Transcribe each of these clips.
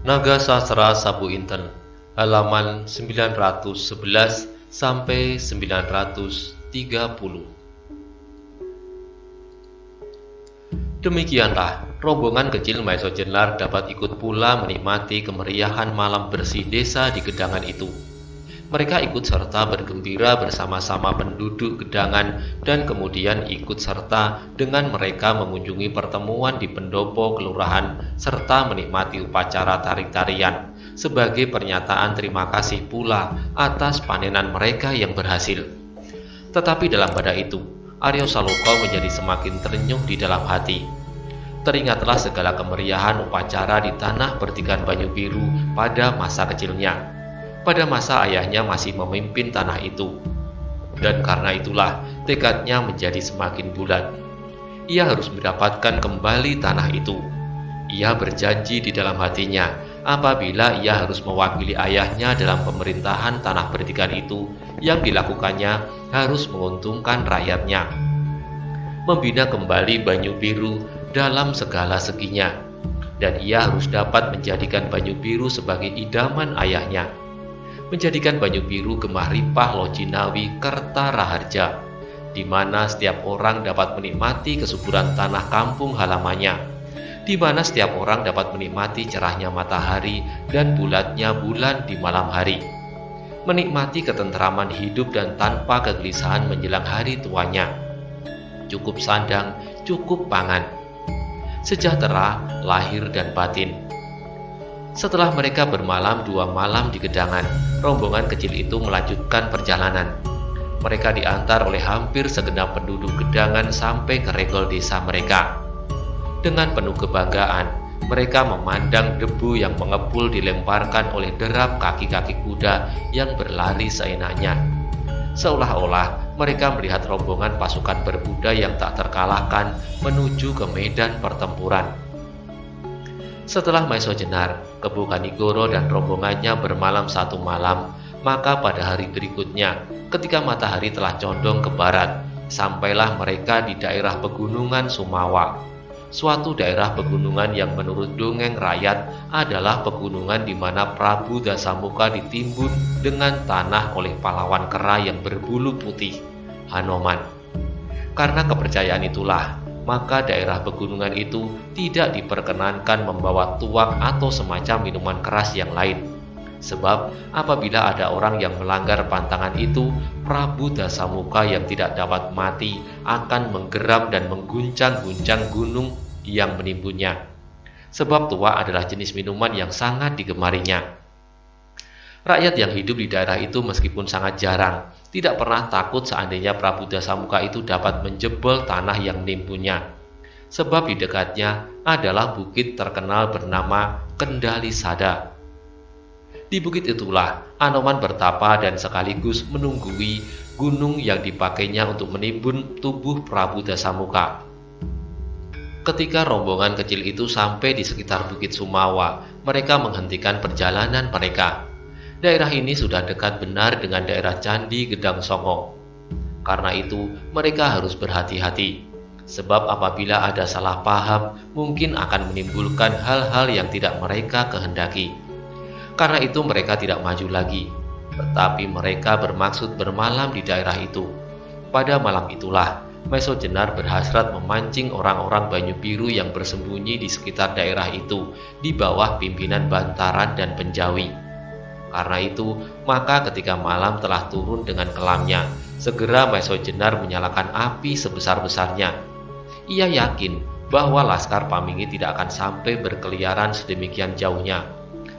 Naga Sastra Sabu Inten, halaman 911 sampai 930. Demikianlah, rombongan kecil Maeso Jenar dapat ikut pula menikmati kemeriahan malam bersih desa di Gedangan itu. Mereka ikut serta bergembira bersama-sama penduduk Gedangan dan kemudian ikut serta dengan mereka mengunjungi pertemuan di pendopo kelurahan serta menikmati upacara tarik-tarian sebagai pernyataan terima kasih pula atas panenan mereka yang berhasil. Tetapi dalam pada itu, Aryo Saloka menjadi semakin terenyuh di dalam hati. Teringatlah segala kemeriahan upacara di tanah Pertigaan Banyu Biru pada masa kecilnya. Pada masa ayahnya masih memimpin tanah itu. Dan karena itulah tekadnya menjadi semakin bulat. Ia harus mendapatkan kembali tanah itu. Ia berjanji di dalam hatinya apabila ia harus mewakili ayahnya dalam pemerintahan tanah Pertigaan itu, yang dilakukannya harus menguntungkan rakyatnya. Membina kembali Banyu Biru dalam segala seginya. Dan ia harus dapat menjadikan Banyu Biru sebagai idaman ayahnya. Menjadikan Banyu Biru gemah ripah Lojinawi Kerta Raharja, di mana setiap orang dapat menikmati kesuburan tanah kampung halamannya, di mana setiap orang dapat menikmati cerahnya matahari dan bulatnya bulan di malam hari, menikmati ketentraman hidup dan tanpa kegelisahan menjelang hari tuanya. Cukup sandang, cukup pangan, sejahtera lahir dan batin. Setelah mereka bermalam 2 malam di Gedangan, rombongan kecil itu melanjutkan perjalanan. Mereka diantar oleh hampir segenap penduduk Gedangan sampai ke regol desa mereka. Dengan penuh kebanggaan, mereka memandang debu yang mengepul dilemparkan oleh derap kaki-kaki kuda yang berlari seenaknya. Seolah-olah mereka melihat rombongan pasukan berkuda yang tak terkalahkan menuju ke medan pertempuran. Setelah Maeso Jenar, Kebu Kanigoro dan rombongannya bermalam 1 malam, maka pada hari berikutnya, ketika matahari telah condong ke barat, sampailah mereka di daerah pegunungan Sumawa, suatu daerah pegunungan yang menurut dongeng rakyat adalah pegunungan di mana Prabu Dasamuka ditimbun dengan tanah oleh pahlawan kera yang berbulu putih, Hanoman. Karena kepercayaan itulah, maka daerah pegunungan itu tidak diperkenankan membawa tuak atau semacam minuman keras yang lain. Sebab apabila ada orang yang melanggar pantangan itu, Prabu Dasamuka yang tidak dapat mati akan menggeram dan mengguncang-guncang gunung yang menimbunnya. Sebab tuak adalah jenis minuman yang sangat digemarinya. Rakyat yang hidup di daerah itu meskipun sangat jarang, tidak pernah takut seandainya Prabu Dasamuka itu dapat menjebol tanah yang menimbunnya. Sebab di dekatnya adalah bukit terkenal bernama Kendali Sada. Di bukit itulah Anoman bertapa dan sekaligus menunggui gunung yang dipakainya untuk menimbun tubuh Prabu Dasamuka. Ketika rombongan kecil itu sampai di sekitar Bukit Sumawa, mereka menghentikan perjalanan mereka. Daerah ini sudah dekat benar dengan daerah Candi Gedang Songo. Karena itu, mereka harus berhati-hati. Sebab apabila ada salah paham, mungkin akan menimbulkan hal-hal yang tidak mereka kehendaki. Karena itu mereka tidak maju lagi. Tetapi mereka bermaksud bermalam di daerah itu. Pada malam itulah, Maeso Jenar berhasrat memancing orang-orang Banyu Biru yang bersembunyi di sekitar daerah itu, di bawah pimpinan Bantaran dan Penjawi. Karena itu, maka ketika malam telah turun dengan kelamnya, segera Maeso Jenar menyalakan api sebesar-besarnya. Ia yakin bahwa Laskar Pamingi tidak akan sampai berkeliaran sedemikian jauhnya.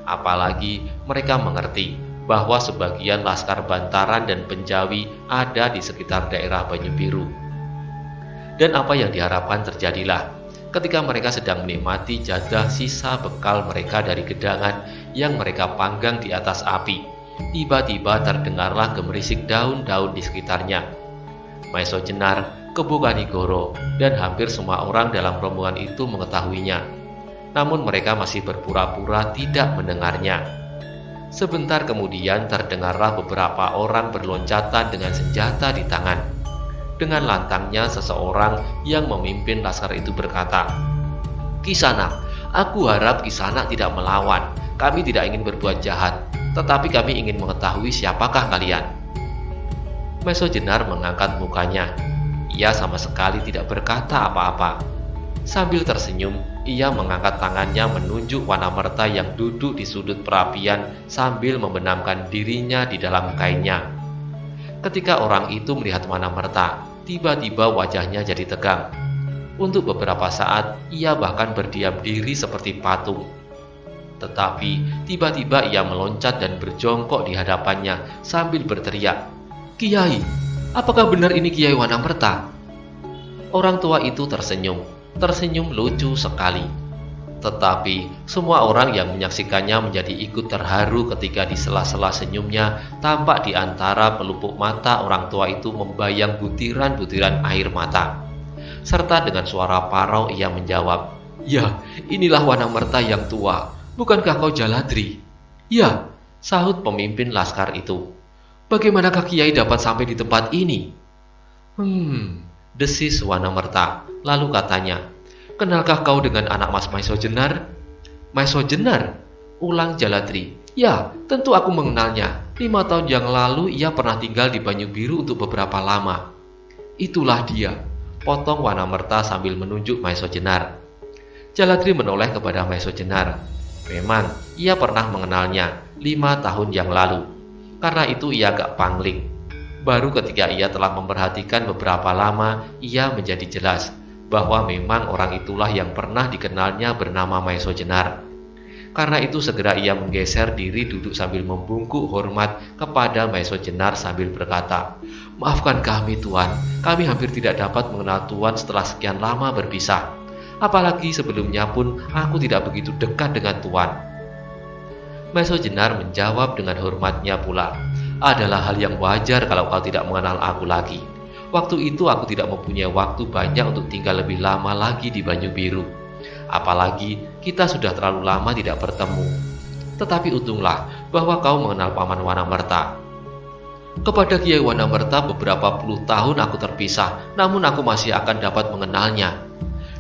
Apalagi mereka mengerti bahwa sebagian Laskar Bantaran dan Penjawi ada di sekitar daerah Banyu Biru. Dan apa yang diharapkan terjadilah. Ketika mereka sedang menikmati jadah sisa bekal mereka dari Gedangan yang mereka panggang di atas api, tiba-tiba terdengarlah gemerisik daun-daun di sekitarnya. Maeso Jenar, Kebu Kanigoro, dan hampir semua orang dalam rombongan itu mengetahuinya. Namun mereka masih berpura-pura tidak mendengarnya. Sebentar kemudian terdengarlah beberapa orang berloncatan dengan senjata di tangan. Dengan lantangnya seseorang yang memimpin laskar itu berkata, "Kisanak, aku harap Kisanak tidak melawan. kami tidak ingin berbuat jahat, tetapi kami ingin mengetahui siapakah kalian." Maison Jenar mengangkat mukanya. Ia sama sekali tidak berkata apa-apa. Sambil tersenyum, ia mengangkat tangannya menunjuk Wanamerta yang duduk di sudut perapian sambil membenamkan dirinya di dalam kainnya. Ketika orang itu melihat Wanamerta, tiba-tiba wajahnya jadi tegang. Untuk beberapa saat, ia bahkan berdiam diri seperti patung. Tetapi tiba-tiba ia meloncat dan berjongkok di hadapannya sambil berteriak, "Kiai, apakah benar ini Kiai Wanamerta?" Orang tua itu tersenyum lucu sekali. Tetapi semua orang yang menyaksikannya menjadi ikut terharu ketika di sela-sela senyumnya tampak di antara pelupuk mata orang tua itu membayang butiran-butiran air mata. Serta dengan suara parau ia menjawab, "Ya, inilah Wanamerta yang tua. Bukankah kau Jaladri?" "Ya," sahut pemimpin laskar itu. "Bagaimanakah Kiai dapat sampai di tempat ini?" Desis Wanamerta. Lalu katanya, "Kenalkah kau dengan anak Mas Maison Jenar?" "Maison Jenar?" ulang Jaladri. "Ya, tentu aku mengenalnya. 5 tahun yang lalu ia pernah tinggal di Banyu Biru untuk beberapa lama." "Itulah dia," potong Wanamerta sambil menunjuk Maison Jenar. Jaladri menoleh kepada Maison Jenar. Memang, ia pernah mengenalnya 5 tahun yang lalu. Karena itu ia agak pangling. Baru ketika ia telah memperhatikan beberapa lama, ia menjadi jelas bahwa memang orang itulah yang pernah dikenalnya bernama Maison Jenar. Karena itu segera ia menggeser diri duduk sambil membungkuk hormat kepada Maison Jenar sambil berkata, "Maafkan kami Tuan, kami hampir tidak dapat mengenal Tuan setelah sekian lama berpisah. Apalagi sebelumnya pun aku tidak begitu dekat dengan Tuan." Maison Jenar menjawab dengan hormatnya pula, "Adalah hal yang wajar kalau kau tidak mengenal aku lagi. Waktu itu aku tidak mempunyai waktu banyak untuk tinggal lebih lama lagi di Banyu Biru. Apalagi kita sudah terlalu lama tidak bertemu. Tetapi untunglah bahwa kau mengenal Paman Wanamerta. Kepada Kiai Wanamerta beberapa puluh tahun aku terpisah, namun aku masih akan dapat mengenalnya.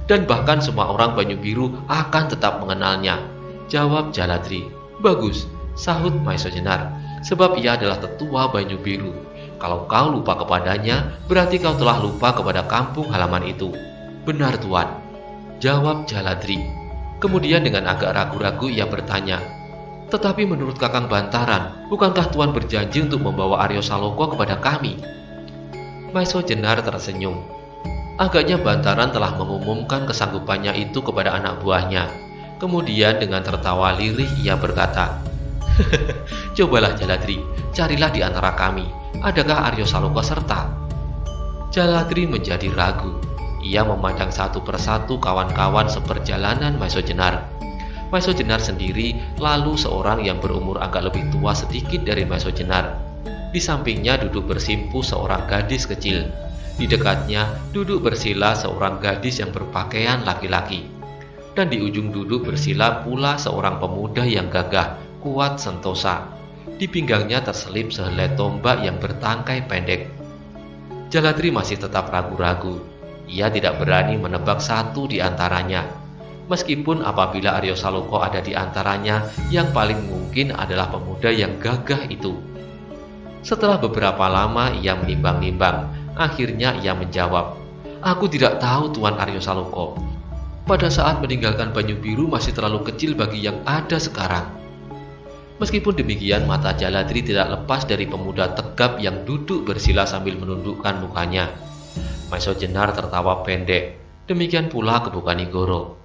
Dan bahkan semua orang Banyu Biru akan tetap mengenalnya," jawab Jaladri. "Bagus," sahut Maison Jenar, "sebab ia adalah tetua Banyu Biru. Kalau kau lupa kepadanya, berarti kau telah lupa kepada kampung halaman itu." "Benar Tuan," jawab Jaladri. Kemudian dengan agak ragu-ragu ia bertanya, "Tetapi menurut Kakang Bantaran, bukankah Tuan berjanji untuk membawa Aryo Saloka kepada kami?" Maison Jenar tersenyum. Agaknya Bantaran telah mengumumkan kesanggupannya itu kepada anak buahnya. Kemudian dengan tertawa lirih ia berkata, "Cobalah Jaladri, carilah di antara kami. Adakah Aryo Saloka serta?" Jaladri menjadi ragu. Ia memandang satu persatu kawan-kawan seperjalanan Maison Jenar. Maison Jenar sendiri, lalu seorang yang berumur agak lebih tua sedikit dari Maison Jenar. Di sampingnya duduk bersimpu seorang gadis kecil. Di dekatnya duduk bersila seorang gadis yang berpakaian laki-laki. Dan di ujung duduk bersila pula seorang pemuda yang gagah, kuat sentosa. Di pinggangnya terselip sehelai tombak yang bertangkai pendek. Jaladri masih tetap ragu-ragu. Ia tidak berani menebak satu di antaranya. Meskipun apabila Aryo Saloka ada di antaranya, yang paling mungkin adalah pemuda yang gagah itu. Setelah beberapa lama ia menimbang-nimbang. Akhirnya ia menjawab, "Aku tidak tahu Tuan Aryo Saloka. Pada saat meninggalkan Banyu Biru masih terlalu kecil bagi yang ada sekarang." Meskipun demikian, mata Jaladri tidak lepas dari pemuda tegap yang duduk bersila sambil menundukkan mukanya. Maison Jenar tertawa pendek. Demikian pula Kebukanigoro.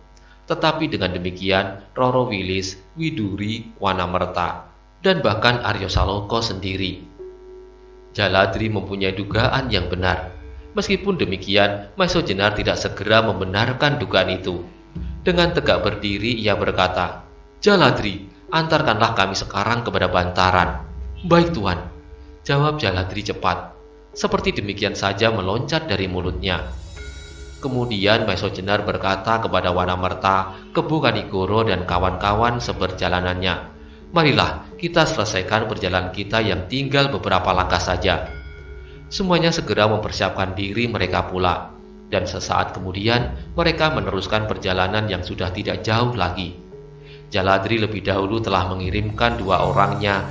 Tetapi dengan demikian, Roro Wilis, Widuri, Wanamerta, dan bahkan Aryo Saloka sendiri. Jaladri mempunyai dugaan yang benar. Meskipun demikian, Maison Jenar tidak segera membenarkan dugaan itu. Dengan tegak berdiri ia berkata, "Jaladri, antarkanlah kami sekarang kepada Bantaran." "Baik Tuan," jawab Jaladri cepat. Seperti demikian saja meloncat dari mulutnya. Kemudian Maison Jenar berkata kepada Wanamerta, Kebukanigoro dan kawan-kawan seperjalanannya, "Marilah kita selesaikan perjalanan kita yang tinggal beberapa langkah saja." Semuanya segera mempersiapkan diri mereka pula. Dan sesaat kemudian mereka meneruskan perjalanan yang sudah tidak jauh lagi. Jaladri lebih dahulu telah mengirimkan 2 orangnya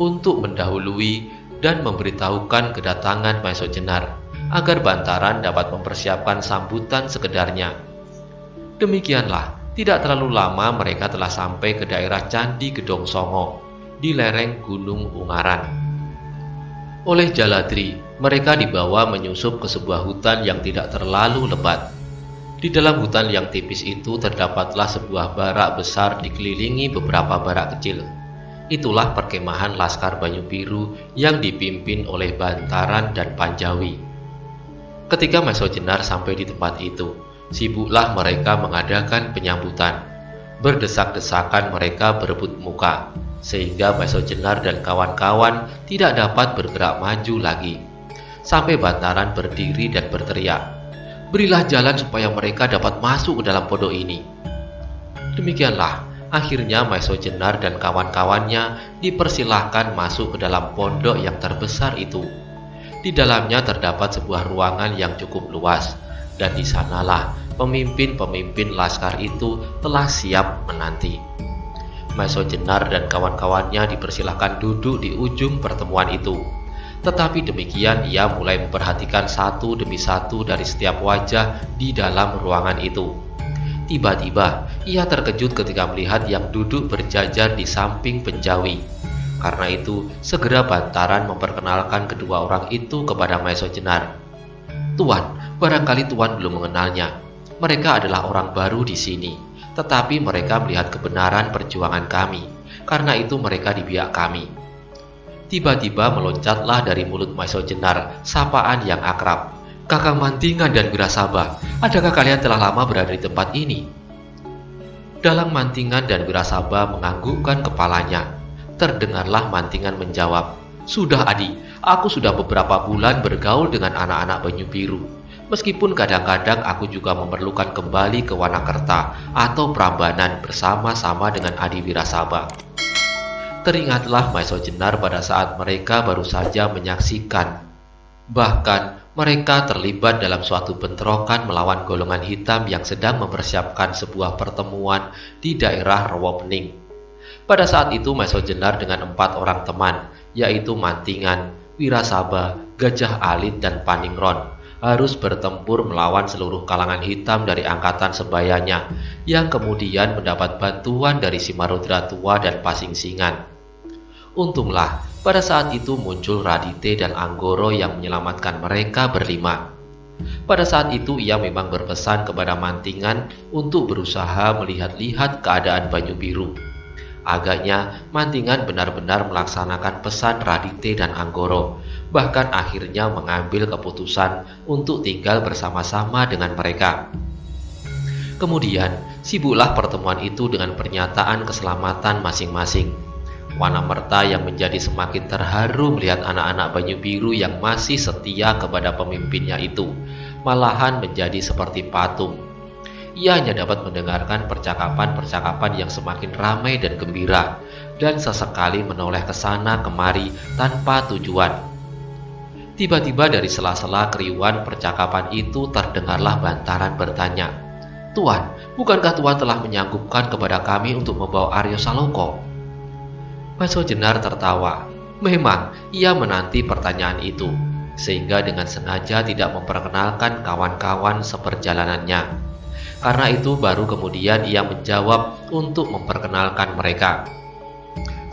untuk mendahului dan memberitahukan kedatangan Maeso Jenar, agar Bantaran dapat mempersiapkan sambutan sekedarnya. Demikianlah, tidak terlalu lama mereka telah sampai ke daerah Candi Gedong Songo, di lereng Gunung Ungaran. Oleh Jaladri, mereka dibawa menyusup ke sebuah hutan yang tidak terlalu lebat. Di dalam hutan yang tipis itu terdapatlah sebuah barak besar dikelilingi beberapa barak kecil. Itulah perkemahan Laskar Banyu Biru yang dipimpin oleh Bantaran dan Panjawi. Ketika Maeso Jenar sampai di tempat itu, sibuklah mereka mengadakan penyambutan. Berdesak-desakan mereka berebut muka, sehingga Maeso Jenar dan kawan-kawan tidak dapat bergerak maju lagi. Sampai Bantaran berdiri dan berteriak, "Berilah jalan supaya mereka dapat masuk ke dalam pondok ini." Demikianlah, akhirnya Maeso Jenar dan kawan-kawannya dipersilahkan masuk ke dalam pondok yang terbesar itu. Di dalamnya terdapat sebuah ruangan yang cukup luas, dan di sanalah pemimpin-pemimpin laskar itu telah siap menanti. Maeso Jenar dan kawan-kawannya dipersilahkan duduk di ujung pertemuan itu. Tetapi demikian ia mulai memperhatikan satu demi satu dari setiap wajah di dalam ruangan itu. Tiba-tiba ia terkejut ketika melihat yang duduk berjajar di samping Panjawi. Karena itu segera Bantaran memperkenalkan kedua orang itu kepada Maeso Jenar. "Tuan, barangkali Tuan belum mengenalnya. Mereka adalah orang baru di sini. Tetapi mereka melihat kebenaran perjuangan kami. Karena itu mereka di pihak kami." Tiba-tiba meloncatlah dari mulut Maeso Jenar sapaan yang akrab. "Kakang Mantingan dan Wirasabah, adakah kalian telah lama berada di tempat ini?" Dalang Mantingan dan Wirasabah menganggukkan kepalanya. Terdengarlah Mantingan menjawab, "Sudah Adi, aku sudah beberapa bulan bergaul dengan anak-anak Banyu Biru. Meskipun kadang-kadang aku juga memerlukan kembali ke Wanakerta atau Prambanan bersama-sama dengan Adi Wirasabah." Teringatlah Maeso Jenar pada saat mereka baru saja menyaksikan. Bahkan mereka terlibat dalam suatu bentrokan melawan golongan hitam yang sedang mempersiapkan sebuah pertemuan di daerah Rawapening. Pada saat itu Maeso Jenar dengan 4 orang teman, yaitu Mantingan, Wirasabah, Gajah Alit, dan Paningron, harus bertempur melawan seluruh kalangan hitam dari angkatan sebayanya, yang kemudian mendapat bantuan dari Simarudra Tua dan Pasingsingan. Untunglah, pada saat itu muncul Radite dan Anggoro yang menyelamatkan mereka berlima. Pada saat itu ia memang berpesan kepada Mantingan untuk berusaha melihat-lihat keadaan Banyu Biru. Agaknya Mantingan benar-benar melaksanakan pesan Radite dan Anggoro, bahkan akhirnya mengambil keputusan untuk tinggal bersama-sama dengan mereka. Kemudian sibuklah pertemuan itu dengan pernyataan keselamatan masing-masing. Wanamerta yang menjadi semakin terharu melihat anak-anak Banyu Biru yang masih setia kepada pemimpinnya itu, malahan menjadi seperti patung. Ia hanya dapat mendengarkan percakapan-percakapan yang semakin ramai dan gembira, dan sesekali menoleh ke sana kemari tanpa tujuan. Tiba-tiba dari sela-sela keriuhan percakapan itu terdengarlah Bantaran bertanya, "Tuan, bukankah Tuan telah menyanggupkan kepada kami untuk membawa Aryo Saloko?" Maeso Jenar tertawa. Memang ia menanti pertanyaan itu, sehingga dengan sengaja tidak memperkenalkan kawan-kawan seperjalanannya. Karena itu baru kemudian ia menjawab untuk memperkenalkan mereka.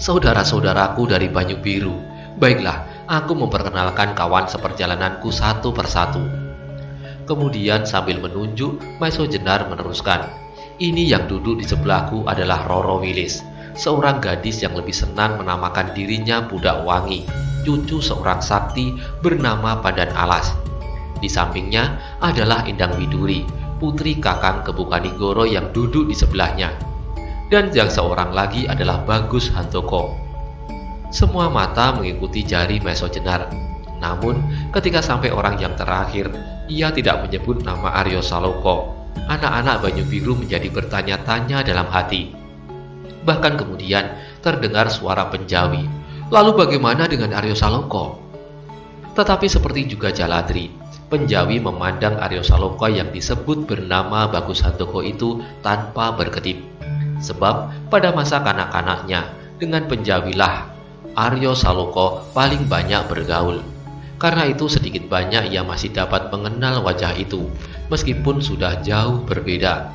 "Saudara-saudaraku dari Banyu Biru, baiklah, aku memperkenalkan kawan seperjalananku satu persatu." Kemudian sambil menunjuk, Maeso Jenar meneruskan, "Ini yang duduk di sebelahku adalah Roro Wilis, seorang gadis yang lebih senang menamakan dirinya Budak Wangi, cucu seorang sakti bernama Pandan Alas. Di sampingnya adalah Endang Widuri, putri Kakang Kebukanigoro yang duduk di sebelahnya. Dan yang seorang lagi adalah Bagus Handoko." Semua mata mengikuti jari Maeso Jenar. Namun ketika sampai orang yang terakhir, ia tidak menyebut nama Aryo Saloko. Anak-anak Banyu Biru menjadi bertanya-tanya dalam hati. Bahkan kemudian terdengar suara Panjawi, "Lalu bagaimana dengan Aryo Saloko?" Tetapi seperti juga Jaladri, Panjawi memandang Aryo Saloko yang disebut bernama Bagus Handoko itu tanpa berkedip. Sebab pada masa kanak-kanaknya dengan penjawilah Aryo Saloka paling banyak bergaul. Karena itu sedikit banyak ia masih dapat mengenal wajah itu, meskipun sudah jauh berbeda.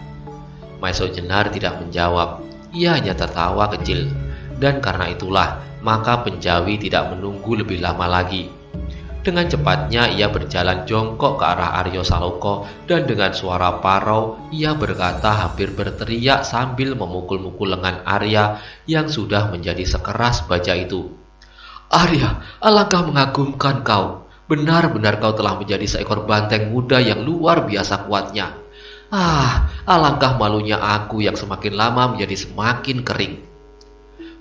Maiso Jenar tidak menjawab, ia hanya tertawa kecil. Dan karena itulah, maka penjawi tidak menunggu lebih lama lagi. Dengan cepatnya ia berjalan jongkok ke arah Aryo Saloka dan dengan suara parau ia berkata hampir berteriak sambil memukul-mukul lengan Arya yang sudah menjadi sekeras baja itu. "Arya, alangkah mengagumkan kau. Benar-benar kau telah menjadi seekor banteng muda yang luar biasa kuatnya. Alangkah malunya aku yang semakin lama menjadi semakin kering."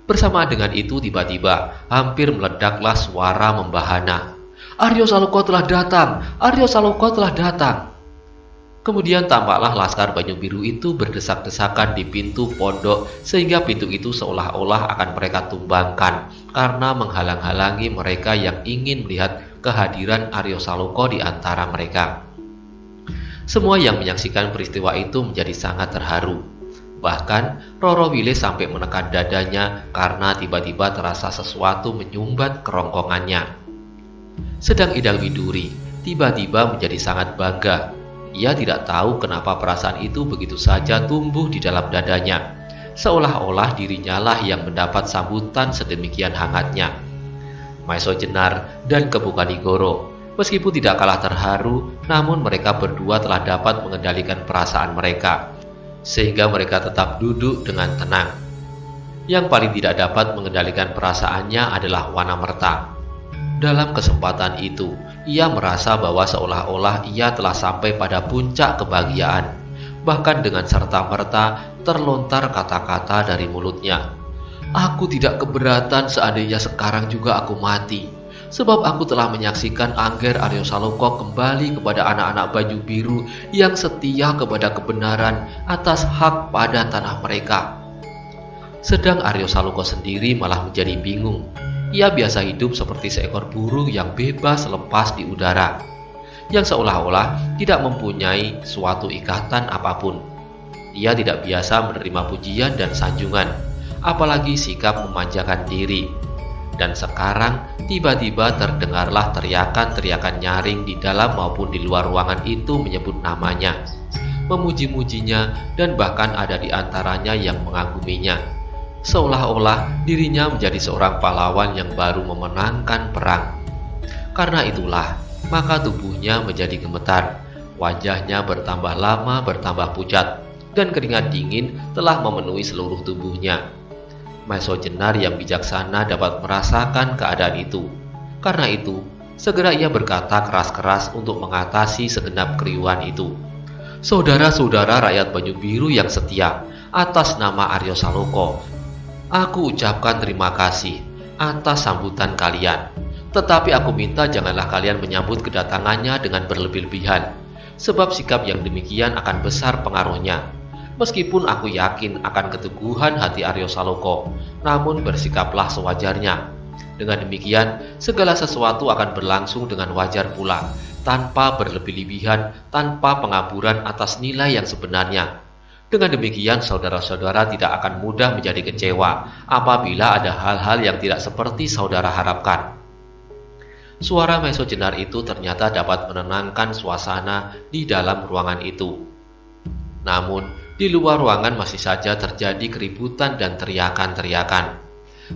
Bersamaan dengan itu tiba-tiba hampir meledaklah suara membahana. "Aryo Saloka telah datang! Aryo Saloka telah datang!" Kemudian tampaklah Laskar Banyu Biru itu berdesak-desakan di pintu pondok sehingga pintu itu seolah-olah akan mereka tumbangkan karena menghalang-halangi mereka yang ingin melihat kehadiran Aryo Saloka di antara mereka. Semua yang menyaksikan peristiwa itu menjadi sangat terharu. Bahkan Roro Wile sampai menekan dadanya karena tiba-tiba terasa sesuatu menyumbat kerongkongannya. Sedang Idang Widuri tiba-tiba menjadi sangat bangga. Ia tidak tahu kenapa perasaan itu begitu saja tumbuh di dalam dadanya, seolah-olah dirinya lah yang mendapat sambutan sedemikian hangatnya. Maiso Jenar dan Kebu Kanigoro meskipun tidak kalah terharu, namun mereka berdua telah dapat mengendalikan perasaan mereka, sehingga mereka tetap duduk dengan tenang. Yang paling tidak dapat mengendalikan perasaannya adalah Wanamerta. Dalam kesempatan itu, ia merasa bahwa seolah-olah ia telah sampai pada puncak kebahagiaan. Bahkan dengan serta-merta terlontar kata-kata dari mulutnya. "Aku tidak keberatan seandainya sekarang juga aku mati. Sebab aku telah menyaksikan Angger Aryo Saloka kembali kepada anak-anak Banyu Biru yang setia kepada kebenaran atas hak pada tanah mereka." Sedang Aryo Saloka sendiri malah menjadi bingung. Ia biasa hidup seperti seekor burung yang bebas lepas di udara, yang seolah-olah tidak mempunyai suatu ikatan apapun. Ia tidak biasa menerima pujian dan sanjungan, apalagi sikap memanjakan diri. Dan sekarang tiba-tiba terdengarlah teriakan-teriakan nyaring di dalam maupun di luar ruangan itu menyebut namanya, memuji-mujinya, dan bahkan ada di antaranya yang mengaguminya. Seolah-olah dirinya menjadi seorang pahlawan yang baru memenangkan perang. Karena itulah, maka tubuhnya menjadi gemetar, wajahnya bertambah lama bertambah pucat, dan keringat dingin telah memenuhi seluruh tubuhnya. Maiso Jenar yang bijaksana dapat merasakan keadaan itu. Karena itu, segera ia berkata keras-keras untuk mengatasi segenap keriuhan itu. "Saudara-saudara rakyat Banyu Biru yang setia, atas nama Aryo Saloka, aku ucapkan terima kasih atas sambutan kalian. Tetapi aku minta janganlah kalian menyambut kedatangannya dengan berlebih-lebihan, sebab sikap yang demikian akan besar pengaruhnya. Meskipun aku yakin akan keteguhan hati Aryo Saloka, namun bersikaplah sewajarnya. Dengan demikian, segala sesuatu akan berlangsung dengan wajar pula, tanpa berlebih-lebihan, tanpa pengaburan atas nilai yang sebenarnya. Dengan demikian, saudara-saudara tidak akan mudah menjadi kecewa apabila ada hal-hal yang tidak seperti saudara harapkan." Suara Maiso Jenar itu ternyata dapat menenangkan suasana di dalam ruangan itu. Namun, di luar ruangan masih saja terjadi keributan dan teriakan-teriakan.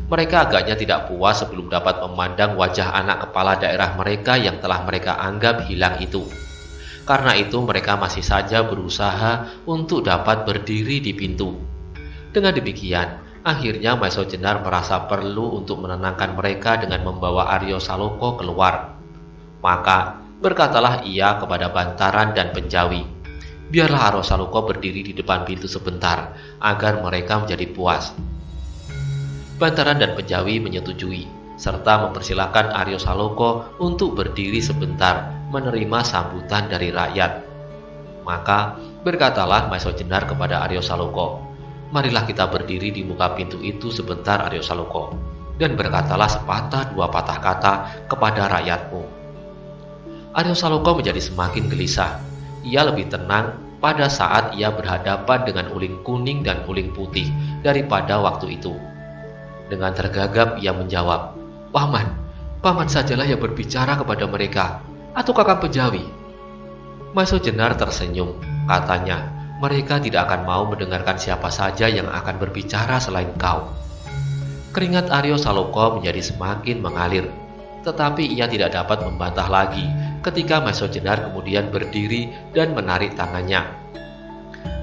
Mereka agaknya tidak puas sebelum dapat memandang wajah anak kepala daerah mereka yang telah mereka anggap hilang itu. Karena itu mereka masih saja berusaha untuk dapat berdiri di pintu. Dengan demikian, akhirnya Maiso Jenar merasa perlu untuk menenangkan mereka dengan membawa Aryo Saloka keluar. Maka berkatalah ia kepada Bantaran dan Penjawi, "Biarlah Aryo Saloka berdiri di depan pintu sebentar, agar mereka menjadi puas." Bantaran dan Penjawi menyetujui, serta mempersilahkan Aryo Saloka untuk berdiri sebentar menerima sambutan dari rakyat. Maka berkatalah Maiso Jenar kepada Aryo Saloka, "Marilah kita berdiri di muka pintu itu sebentar, Aryo Saloka, dan berkatalah sepatah dua patah kata kepada rakyatmu." Aryo Saloka menjadi semakin gelisah. Ia lebih tenang pada saat ia berhadapan dengan uling kuning dan uling putih daripada waktu itu. Dengan tergagap ia menjawab, "Paman, paman sajalah yang berbicara kepada mereka, atau kakang Penjawi?" Maesho Jenar tersenyum, katanya, "Mereka tidak akan mau mendengarkan siapa saja yang akan berbicara selain kau." Keringat Aryo Saloka menjadi semakin mengalir, tetapi ia tidak dapat membantah lagi ketika Maesho Jenar kemudian berdiri dan menarik tangannya.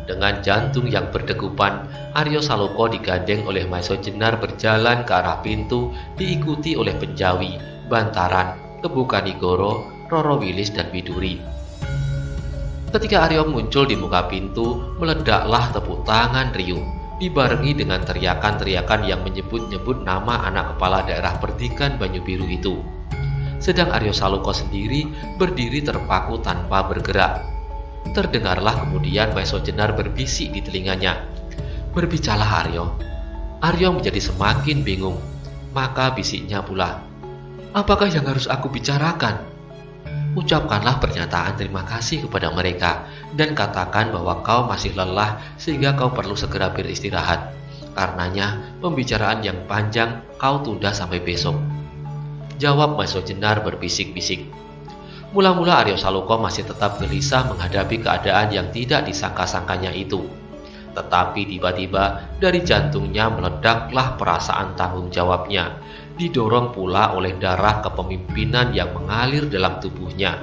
Dengan jantung yang berdegupan, Aryo Saloka digandeng oleh Maesho Jenar berjalan ke arah pintu, diikuti oleh Penjawi, Bantaran, Kebu Kanigoro, Roro Wilis, dan Widuri. Ketika Aryo muncul di muka pintu, meledaklah tepuk tangan riuh, dibarengi dengan teriakan-teriakan yang menyebut-nyebut nama anak kepala daerah Pertikan Banyu Biru itu. Sedang Aryo Saloka sendiri berdiri terpaku tanpa bergerak. Terdengarlah kemudian Maesho Jenar berbisik di telinganya, "Berbicaralah Aryo." Aryo menjadi semakin bingung. Maka bisiknya pula, "Apakah yang harus aku bicarakan?" "Ucapkanlah pernyataan terima kasih kepada mereka dan katakan bahwa kau masih lelah sehingga kau perlu segera beristirahat. Karenanya pembicaraan yang panjang kau tunda sampai besok," jawab Maesho Jenar berbisik-bisik. Mula-mula Aryo Saloka masih tetap gelisah menghadapi keadaan yang tidak disangka-sangkanya itu. Tetapi tiba-tiba dari jantungnya meledaklah perasaan tanggung jawabnya, didorong pula oleh darah kepemimpinan yang mengalir dalam tubuhnya.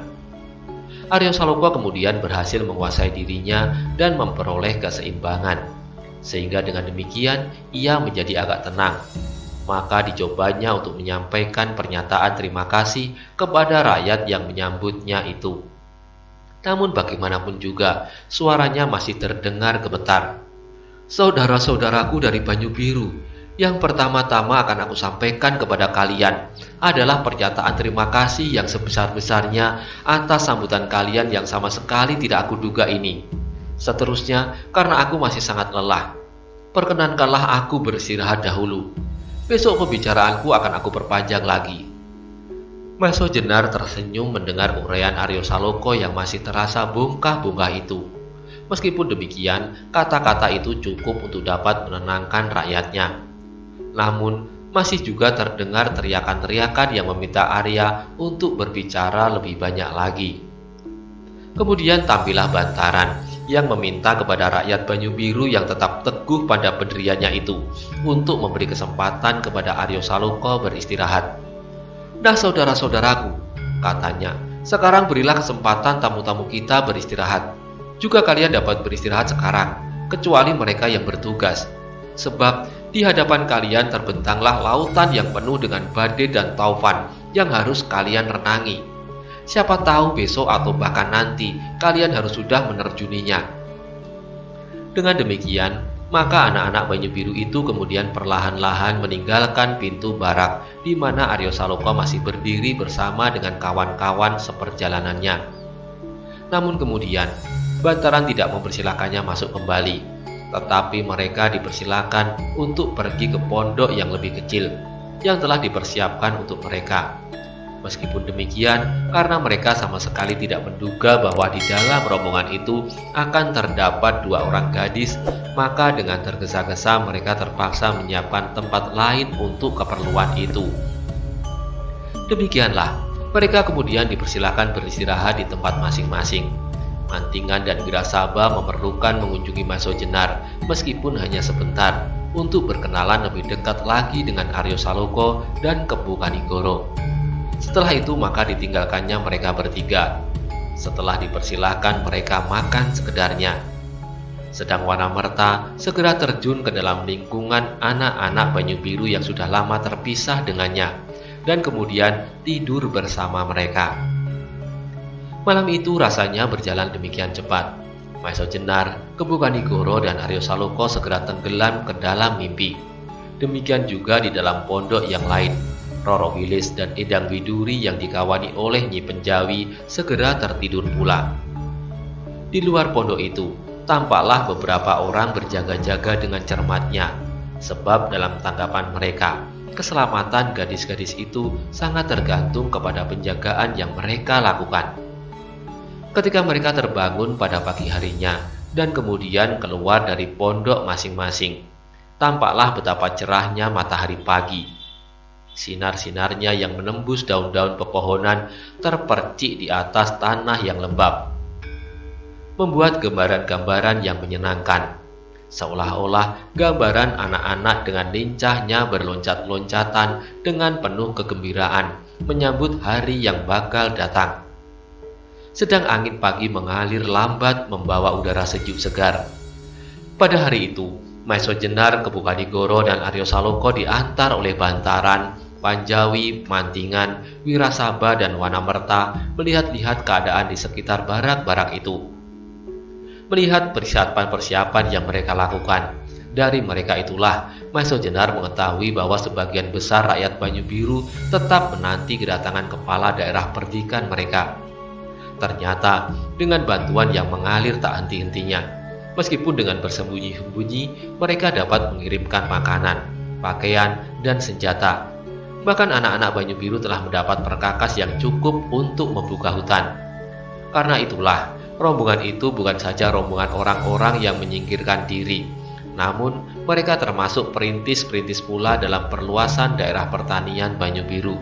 Aryo Saloka kemudian berhasil menguasai dirinya dan memperoleh keseimbangan, sehingga dengan demikian ia menjadi agak tenang. Maka dicobanya untuk menyampaikan pernyataan terima kasih kepada rakyat yang menyambutnya itu. Namun bagaimanapun juga, suaranya masih terdengar gemetar. "Saudara-saudaraku dari Banyu Biru, yang pertama-tama akan aku sampaikan kepada kalian adalah pernyataan terima kasih yang sebesar-besarnya atas sambutan kalian yang sama sekali tidak aku duga ini. Seterusnya, karena aku masih sangat lelah, perkenankanlah aku beristirahat dahulu. Besok pembicaraanku akan aku perpanjang lagi." Maesho Jenar tersenyum mendengar uraian Aryo Saloka yang masih terasa bongkah-bongkah itu. Meskipun demikian, kata-kata itu cukup untuk dapat menenangkan rakyatnya. Namun, masih juga terdengar teriakan-teriakan yang meminta Arya untuk berbicara lebih banyak lagi. Kemudian tampillah Bantaran yang meminta kepada rakyat Banyu Biru yang tetap teguh pada pendiriannya itu untuk memberi kesempatan kepada Aryo Saloka beristirahat. "Nah saudara-saudaraku," katanya, "sekarang berilah kesempatan tamu-tamu kita beristirahat. Juga kalian dapat beristirahat sekarang, kecuali mereka yang bertugas. Sebab di hadapan kalian terbentanglah lautan yang penuh dengan badai dan taufan yang harus kalian renangi. Siapa tahu besok atau bahkan nanti kalian harus sudah menerjuninya." Dengan demikian, maka anak-anak Banyu Biru itu kemudian perlahan-lahan meninggalkan pintu barak di mana Aryo Saloka masih berdiri bersama dengan kawan-kawan seperjalanannya. Namun kemudian, Bantaran tidak mempersilahkannya masuk kembali, tetapi mereka dipersilakan untuk pergi ke pondok yang lebih kecil yang telah dipersiapkan untuk mereka. Meskipun demikian, karena mereka sama sekali tidak menduga bahwa di dalam rombongan itu akan terdapat 2 orang gadis, maka dengan tergesa-gesa mereka terpaksa menyiapkan tempat lain untuk keperluan itu. Demikianlah, mereka kemudian dipersilakan beristirahat di tempat masing-masing. Mantingan dan Wirasaba memerlukan mengunjungi Maesho Jenar, meskipun hanya sebentar, untuk berkenalan lebih dekat lagi dengan Aryo Saloka dan Kebu Kanigoro. Setelah itu maka ditinggalkannya mereka bertiga. Setelah dipersilahkan mereka makan sekedarnya. Sedang Wanamerta segera terjun ke dalam lingkungan anak-anak Banyu Biru yang sudah lama terpisah dengannya, dan kemudian tidur bersama mereka. Malam itu rasanya berjalan demikian cepat. Maesho Jenar, Kebu Kanigoro, dan Aryo Saloka segera tenggelam ke dalam mimpi. Demikian juga di dalam pondok yang lain. Roro Wilis dan Edang Widuri yang dikawani oleh Nyi Penjawi segera tertidur pula. Di luar pondok itu, tampaklah beberapa orang berjaga-jaga dengan cermatnya, sebab dalam tanggapan mereka, keselamatan gadis-gadis itu sangat tergantung kepada penjagaan yang mereka lakukan. Ketika mereka terbangun pada pagi harinya dan kemudian keluar dari pondok masing-masing, tampaklah betapa cerahnya matahari pagi. Sinar-sinarnya yang menembus daun-daun pepohonan terpercik di atas tanah yang lembab, membuat gambaran-gambaran yang menyenangkan, seolah-olah gambaran anak-anak dengan lincahnya berloncat-loncatan dengan penuh kegembiraan menyambut hari yang bakal datang. Sedang angin pagi mengalir lambat membawa udara sejuk segar. Pada hari itu, Maeso Jenar, Kebukanigoro, dan Aryo Saloka diantar oleh Bantaran, Panjawi, Mantingan, Wirasaba, dan Wanamerta melihat-lihat keadaan di sekitar barak-barak itu. Melihat persiapan-persiapan yang mereka lakukan, dari mereka itulah Maeso Jenar mengetahui bahwa sebagian besar rakyat Banyu Biru tetap menanti kedatangan kepala daerah perdikan mereka. Ternyata dengan bantuan yang mengalir tak henti-hentinya, meskipun dengan bersembunyi-sembunyi, mereka dapat mengirimkan makanan, pakaian, dan senjata. Bahkan anak-anak Banyu Biru telah mendapat perkakas yang cukup untuk membuka hutan. Karena itulah, rombongan itu bukan saja rombongan orang-orang yang menyingkirkan diri, namun mereka termasuk perintis-perintis pula dalam perluasan daerah pertanian Banyu Biru.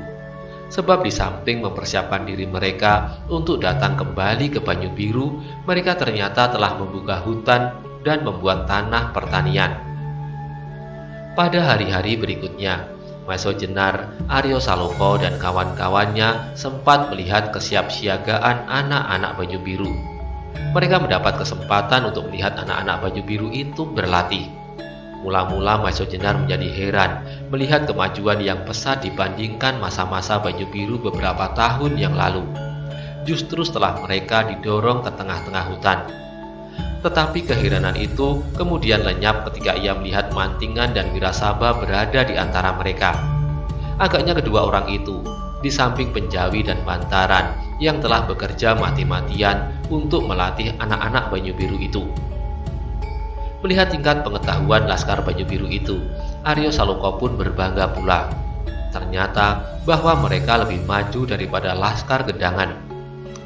Sebab di samping mempersiapkan diri mereka untuk datang kembali ke Banyu Biru, mereka ternyata telah membuka hutan dan membuat tanah pertanian. Pada hari-hari berikutnya, Maeso Jenar, Aryo Saloka, dan kawan-kawannya sempat melihat kesiapsiagaan anak-anak Banyu Biru. Mereka mendapat kesempatan untuk melihat anak-anak Banyu Biru itu berlatih. Mula-mula Maeso Jenar menjadi heran melihat kemajuan yang pesat dibandingkan masa-masa Banyu Biru beberapa tahun yang lalu. Justru setelah mereka didorong ke tengah-tengah hutan. Tetapi keheranan itu kemudian lenyap ketika ia melihat Mantingan dan Wirasaba berada di antara mereka. Agaknya kedua orang itu, di samping Penjawi dan Bantaran, yang telah bekerja mati-matian untuk melatih anak-anak Banyu Biru itu. Melihat tingkat pengetahuan Laskar Banyu Biru itu, Aryo Saloka pun berbangga pula. Ternyata bahwa mereka lebih maju daripada Laskar Gedangan.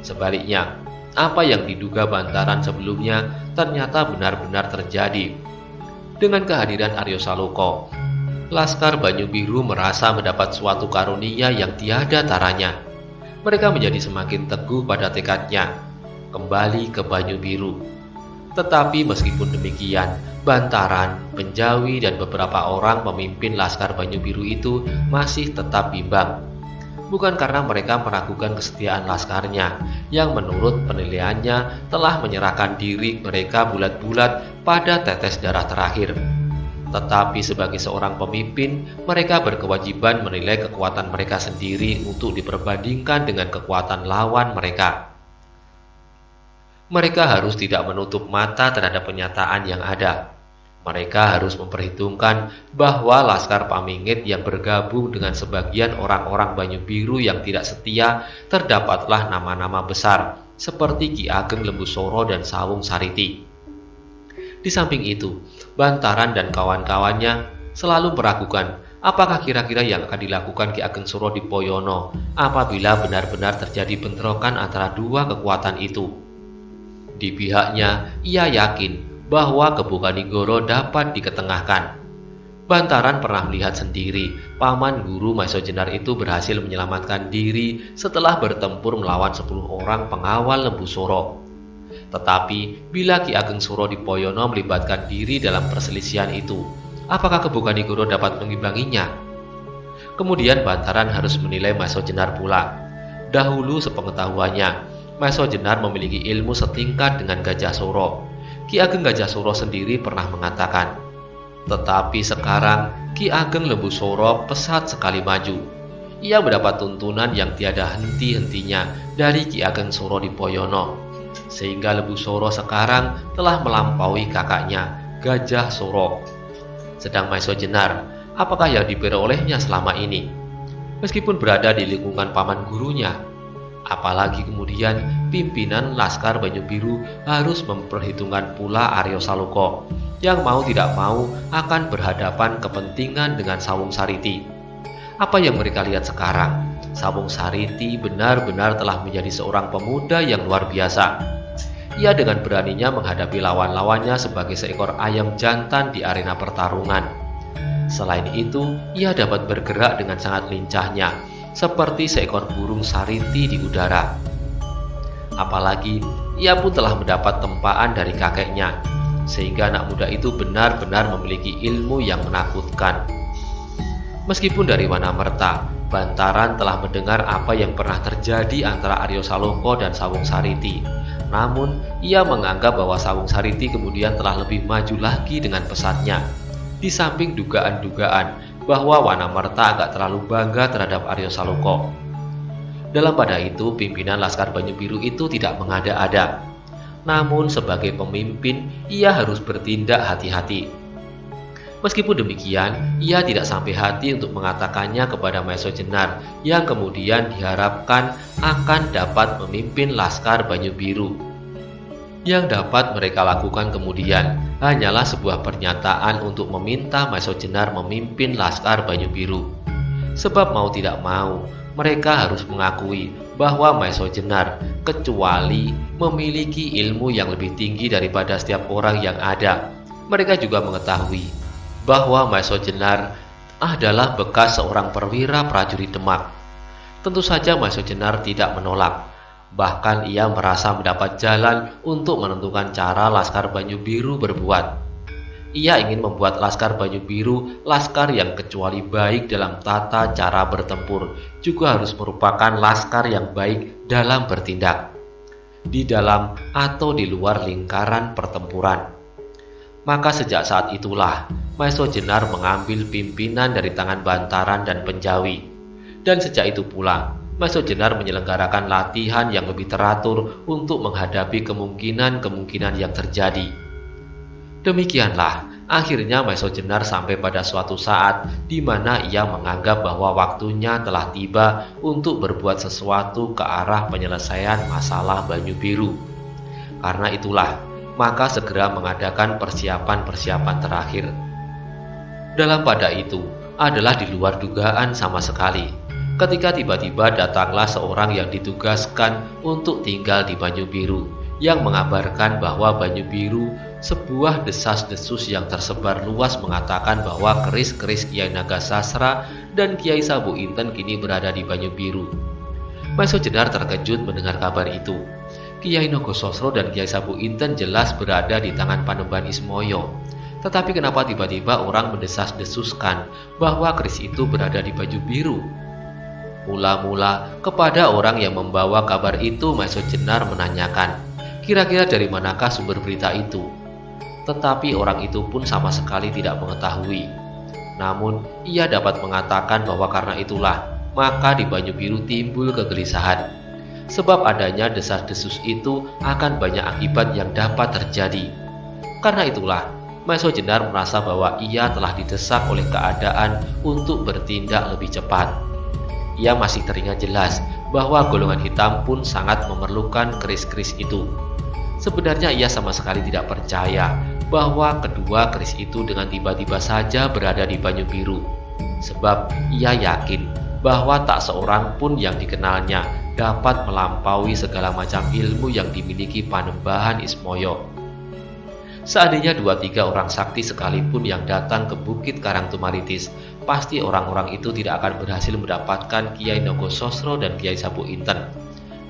Sebaliknya, apa yang diduga Bantaran sebelumnya ternyata benar-benar terjadi. Dengan kehadiran Aryo Saloka, Laskar Banyu Biru merasa mendapat suatu karunia yang tiada taranya. Mereka menjadi semakin teguh pada tekadnya, kembali ke Banyu Biru. Tetapi meskipun demikian, Bantaran, Penjawi, dan beberapa orang pemimpin Laskar Banyu Biru itu masih tetap bimbang. Bukan karena mereka meragukan kesetiaan laskarnya, yang menurut penilaiannya telah menyerahkan diri mereka bulat-bulat pada tetes darah terakhir. Tetapi sebagai seorang pemimpin, mereka berkewajiban menilai kekuatan mereka sendiri untuk diperbandingkan dengan kekuatan lawan mereka. Mereka harus tidak menutup mata terhadap kenyataan yang ada. Mereka harus memperhitungkan bahwa Laskar Pamingit yang bergabung dengan sebagian orang-orang Banyu Biru yang tidak setia, terdapatlah nama-nama besar seperti Ki Ageng Lembusoro dan Sawung Sariti. Di samping itu, Bantaran dan kawan-kawannya selalu meragukan apakah kira-kira yang akan dilakukan Ki Ageng Surodipoyono apabila benar-benar terjadi bentrokan antara dua kekuatan itu. Di pihaknya, ia yakin bahwa Kebukanigoro dapat diketengahkan. Bantaran pernah melihat sendiri paman guru Maeso Jenar itu berhasil menyelamatkan diri setelah bertempur melawan 10 orang pengawal Lembusoro. Tetapi bila Ki Ageng Surodipoyono melibatkan diri dalam perselisihan itu, apakah Kebukanigoro dapat mengimbanginya? Kemudian Bantaran harus menilai Maeso Jenar pula. Dahulu sepengetahuannya, Maeso Jenar memiliki ilmu setingkat dengan Gajah Soro. Ki Ageng Gajah Soro sendiri pernah mengatakan, tetapi sekarang Ki Ageng Lembusoro pesat sekali maju. Ia mendapat tuntunan yang tiada henti-hentinya dari Ki Ageng Surodipoyono, sehingga Lembusoro sekarang telah melampaui kakaknya, Gajah Soro. Sedang Maeso Jenar, apakah yang diperolehnya selama ini? Meskipun berada di lingkungan paman gurunya, apalagi kemudian pimpinan Laskar Banyu Biru harus memperhitungkan pula Aryo Saloka yang mau tidak mau akan berhadapan kepentingan dengan Sawung Sariti. Apa yang mereka lihat sekarang? Sawung Sariti benar-benar telah menjadi seorang pemuda yang luar biasa. Ia dengan beraninya menghadapi lawan-lawannya sebagai seekor ayam jantan di arena pertarungan. Selain itu, ia dapat bergerak dengan sangat lincahnya, seperti seekor burung sariti di udara. Apalagi, ia pun telah mendapat tempaan dari kakeknya, sehingga anak muda itu benar-benar memiliki ilmu yang menakutkan. Meskipun dari Wanamerta, Bantaran telah mendengar apa yang pernah terjadi antara Aryo Saloka dan Sawung Sariti. Namun, ia menganggap bahwa Sawung Sariti kemudian telah lebih maju lagi dengan pesatnya. Di samping dugaan-dugaan bahwa Wanamerta agak terlalu bangga terhadap Aryo Saloka. Dalam pada itu, pimpinan Laskar Banyu Biru itu tidak mengada-ada. Namun, sebagai pemimpin, ia harus bertindak hati-hati. Meskipun demikian, ia tidak sampai hati untuk mengatakannya kepada Maeso Jenar yang kemudian diharapkan akan dapat memimpin Laskar Banyu Biru. Yang dapat mereka lakukan kemudian hanyalah sebuah pernyataan untuk meminta Maeso Jenar memimpin Laskar Banyu Biru. Sebab mau tidak mau, mereka harus mengakui bahwa Maeso Jenar kecuali memiliki ilmu yang lebih tinggi daripada setiap orang yang ada. Mereka juga mengetahui bahwa Maeso Jenar adalah bekas seorang perwira prajurit Demak. Tentu saja Maeso Jenar tidak menolak. Bahkan ia merasa mendapat jalan untuk menentukan cara Laskar Banyu Biru berbuat. Ia ingin membuat Laskar Banyu Biru laskar yang kecuali baik dalam tata cara bertempur, juga harus merupakan laskar yang baik dalam bertindak, di dalam atau di luar lingkaran pertempuran. Maka sejak saat itulah Maeso Jenar mengambil pimpinan dari tangan Bantaran dan Penjawi. Dan sejak itu pula Maeso Jenar menyelenggarakan latihan yang lebih teratur untuk menghadapi kemungkinan-kemungkinan yang terjadi. Demikianlah akhirnya Maeso Jenar sampai pada suatu saat di mana ia menganggap bahwa waktunya telah tiba untuk berbuat sesuatu ke arah penyelesaian masalah Banyu Biru. Karena itulah maka segera mengadakan persiapan-persiapan terakhir. Dalam pada itu adalah di luar dugaan sama sekali, ketika tiba-tiba datanglah seorang yang ditugaskan untuk tinggal di Banyu Biru, yang mengabarkan bahwa Banyu Biru sebuah desas-desus yang tersebar luas mengatakan bahwa keris-keris Kiai Nagasasra dan Kiai Sabu Inten kini berada di Banyu Biru. Maeso Jenar terkejut mendengar kabar itu. Kiai Nogososro dan Kiai Sabu Inten jelas berada di tangan Panembahan Ismoyo. Tetapi kenapa tiba-tiba orang mendesas-desuskan bahwa keris itu berada di Banyu Biru? Mula-mula kepada orang yang membawa kabar itu Maeso Jenar menanyakan, kira-kira dari manakah sumber berita itu? Tetapi orang itu pun sama sekali tidak mengetahui. Namun ia dapat mengatakan bahwa karena itulah maka di Banyu Biru timbul kegelisahan. Sebab adanya desas-desus itu akan banyak akibat yang dapat terjadi. Karena itulah Maeso Jenar merasa bahwa ia telah didesak oleh keadaan untuk bertindak lebih cepat. Ia masih teringat jelas bahwa golongan hitam pun sangat memerlukan keris-keris itu. Sebenarnya ia sama sekali tidak percaya bahwa kedua keris itu dengan tiba-tiba saja berada di Banyu Biru. Sebab ia yakin bahwa tak seorang pun yang dikenalnya dapat melampaui segala macam ilmu yang dimiliki Panembahan Ismoyo. Seandainya 2-3 orang sakti sekalipun yang datang ke Bukit Karangtumaritis, pasti orang-orang itu tidak akan berhasil mendapatkan Kiai Nogososro dan Kiai Sabu Inten,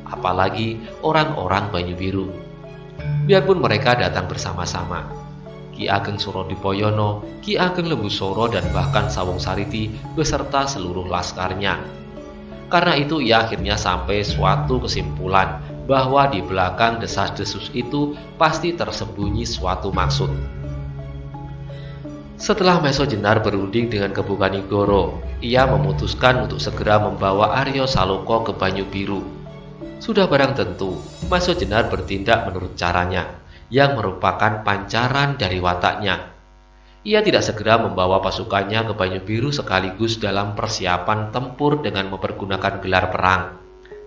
apalagi orang-orang Banyu Biru. Biarpun mereka datang bersama-sama, Ki Ageng Surodipoyono, Ki Ageng Lembusoro dan bahkan Sawung Sariti beserta seluruh laskarnya. Karena itu ia akhirnya sampai suatu kesimpulan bahwa di belakang desas-desus itu pasti tersembunyi suatu maksud. Setelah Maeso Jenar berunding dengan Kebu Kanigoro, ia memutuskan untuk segera membawa Aryo Saloka ke Banyu Biru. Sudah barang tentu, Maeso Jenar bertindak menurut caranya, yang merupakan pancaran dari wataknya. Ia tidak segera membawa pasukannya ke Banyu Biru sekaligus dalam persiapan tempur dengan mempergunakan gelar perang.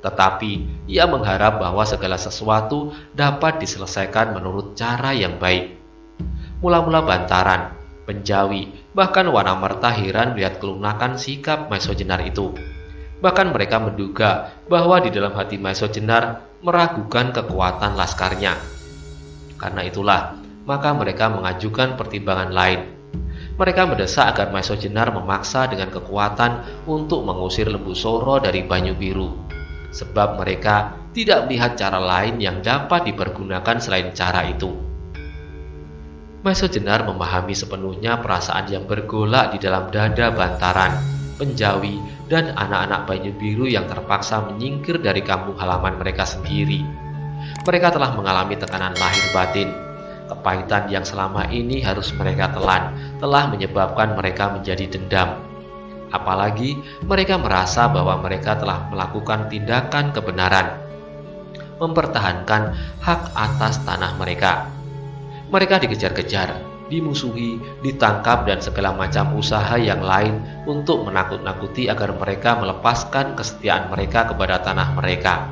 Tetapi ia mengharap bahwa segala sesuatu dapat diselesaikan menurut cara yang baik. Mula-mula Bantaran, Penjawi, bahkan Wanamerta heran melihat kelunakan sikap Maeso Jenar itu. Bahkan mereka menduga bahwa di dalam hati Maesho Jenar meragukan kekuatan laskarnya. Karena itulah, maka mereka mengajukan pertimbangan lain. Mereka mendesak agar Maesho Jenar memaksa dengan kekuatan untuk mengusir Lembu Soro dari Banyu Biru, sebab mereka tidak melihat cara lain yang dapat dipergunakan selain cara itu. Maesho Jenar memahami sepenuhnya perasaan yang bergolak di dalam dada Bantaran, Penjawi, dan anak-anak Banyu Biru yang terpaksa menyingkir dari kampung halaman mereka sendiri. Mereka telah mengalami tekanan lahir batin. Kepahitan yang selama ini harus mereka telan telah menyebabkan mereka menjadi dendam. Apalagi mereka merasa bahwa mereka telah melakukan tindakan kebenaran, mempertahankan hak atas tanah mereka. Mereka dikejar-kejar, dimusuhi, ditangkap, dan segala macam usaha yang lain untuk menakut-nakuti agar mereka melepaskan kesetiaan mereka kepada tanah mereka.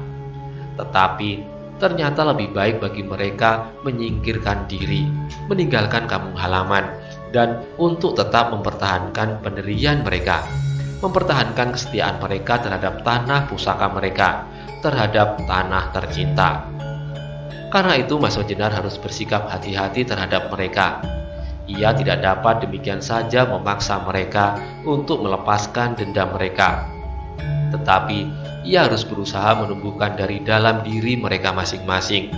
Tetapi ternyata lebih baik bagi mereka menyingkirkan diri, meninggalkan kampung halaman, dan untuk tetap mempertahankan pendirian mereka, mempertahankan kesetiaan mereka terhadap tanah pusaka mereka, terhadap tanah tercinta. Karena itu Maesho Jenar harus bersikap hati-hati terhadap mereka. Ia tidak dapat demikian saja memaksa mereka untuk melepaskan dendam mereka. Tetapi ia harus berusaha menumbuhkan dari dalam diri mereka masing-masing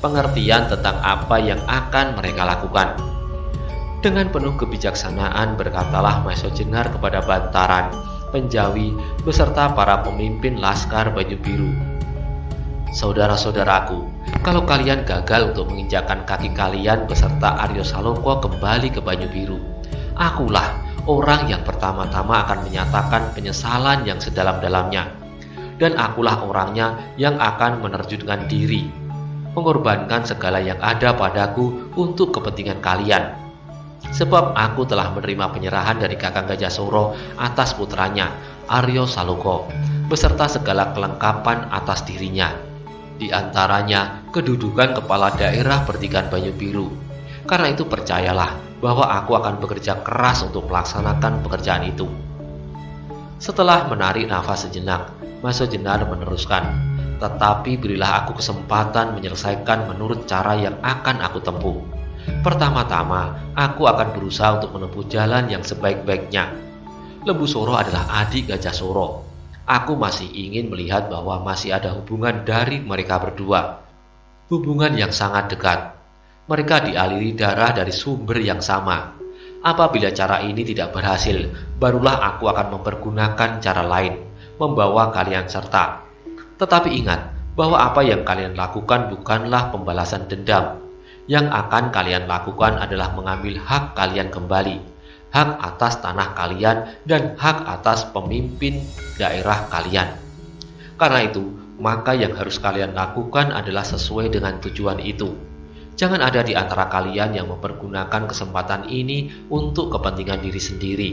pengertian tentang apa yang akan mereka lakukan. Dengan penuh kebijaksanaan berkatalah Maesho Jenar kepada Bantaran, Penjawi, beserta para pemimpin Laskar Banyu Biru, "Saudara-saudaraku, kalau kalian gagal untuk menginjakkan kaki kalian beserta Aryo Saloko kembali ke Banyu Biru, akulah orang yang pertama-tama akan menyatakan penyesalan yang sedalam-dalamnya. Dan akulah orangnya yang akan menerjunkan diri, mengorbankan segala yang ada padaku untuk kepentingan kalian. Sebab aku telah menerima penyerahan dari Kakang Gajah Soro atas putranya, Aryo Saloko, beserta segala kelengkapan atas dirinya. Di antaranya kedudukan kepala daerah Pertigaan Banyu Biru. Karena itu percayalah bahwa aku akan bekerja keras untuk melaksanakan pekerjaan itu." Setelah menarik nafas sejenak, Maesho Jenar meneruskan, "Tetapi berilah aku kesempatan menyelesaikan menurut cara yang akan aku tempuh. Pertama-tama, aku akan berusaha untuk menempuh jalan yang sebaik-baiknya. Lembu Soro adalah adik Gajah Soro. Aku masih ingin melihat bahwa masih ada hubungan dari mereka berdua. Hubungan yang sangat dekat. Mereka dialiri darah dari sumber yang sama. Apabila cara ini tidak berhasil, barulah aku akan mempergunakan cara lain, membawa kalian serta. Tetapi ingat bahwa apa yang kalian lakukan bukanlah pembalasan dendam. Yang akan kalian lakukan adalah mengambil hak kalian kembali, hak atas tanah kalian dan hak atas pemimpin daerah kalian. Karena itu, maka yang harus kalian lakukan adalah sesuai dengan tujuan itu. Jangan ada di antara kalian yang mempergunakan kesempatan ini untuk kepentingan diri sendiri,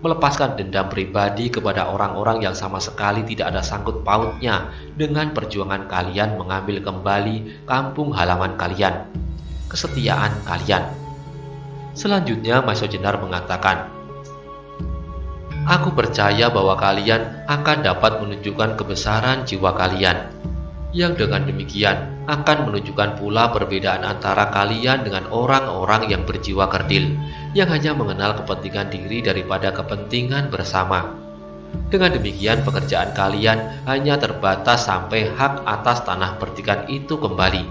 melepaskan dendam pribadi kepada orang-orang yang sama sekali tidak ada sangkut pautnya dengan perjuangan kalian mengambil kembali kampung halaman kalian, kesetiaan kalian. Selanjutnya Maesho Jenar mengatakan, "Aku percaya bahwa kalian akan dapat menunjukkan kebesaran jiwa kalian, yang dengan demikian akan menunjukkan pula perbedaan antara kalian dengan orang-orang yang berjiwa kerdil, yang hanya mengenal kepentingan diri daripada kepentingan bersama. Dengan demikian pekerjaan kalian hanya terbatas sampai hak atas tanah Pertigaan itu kembali.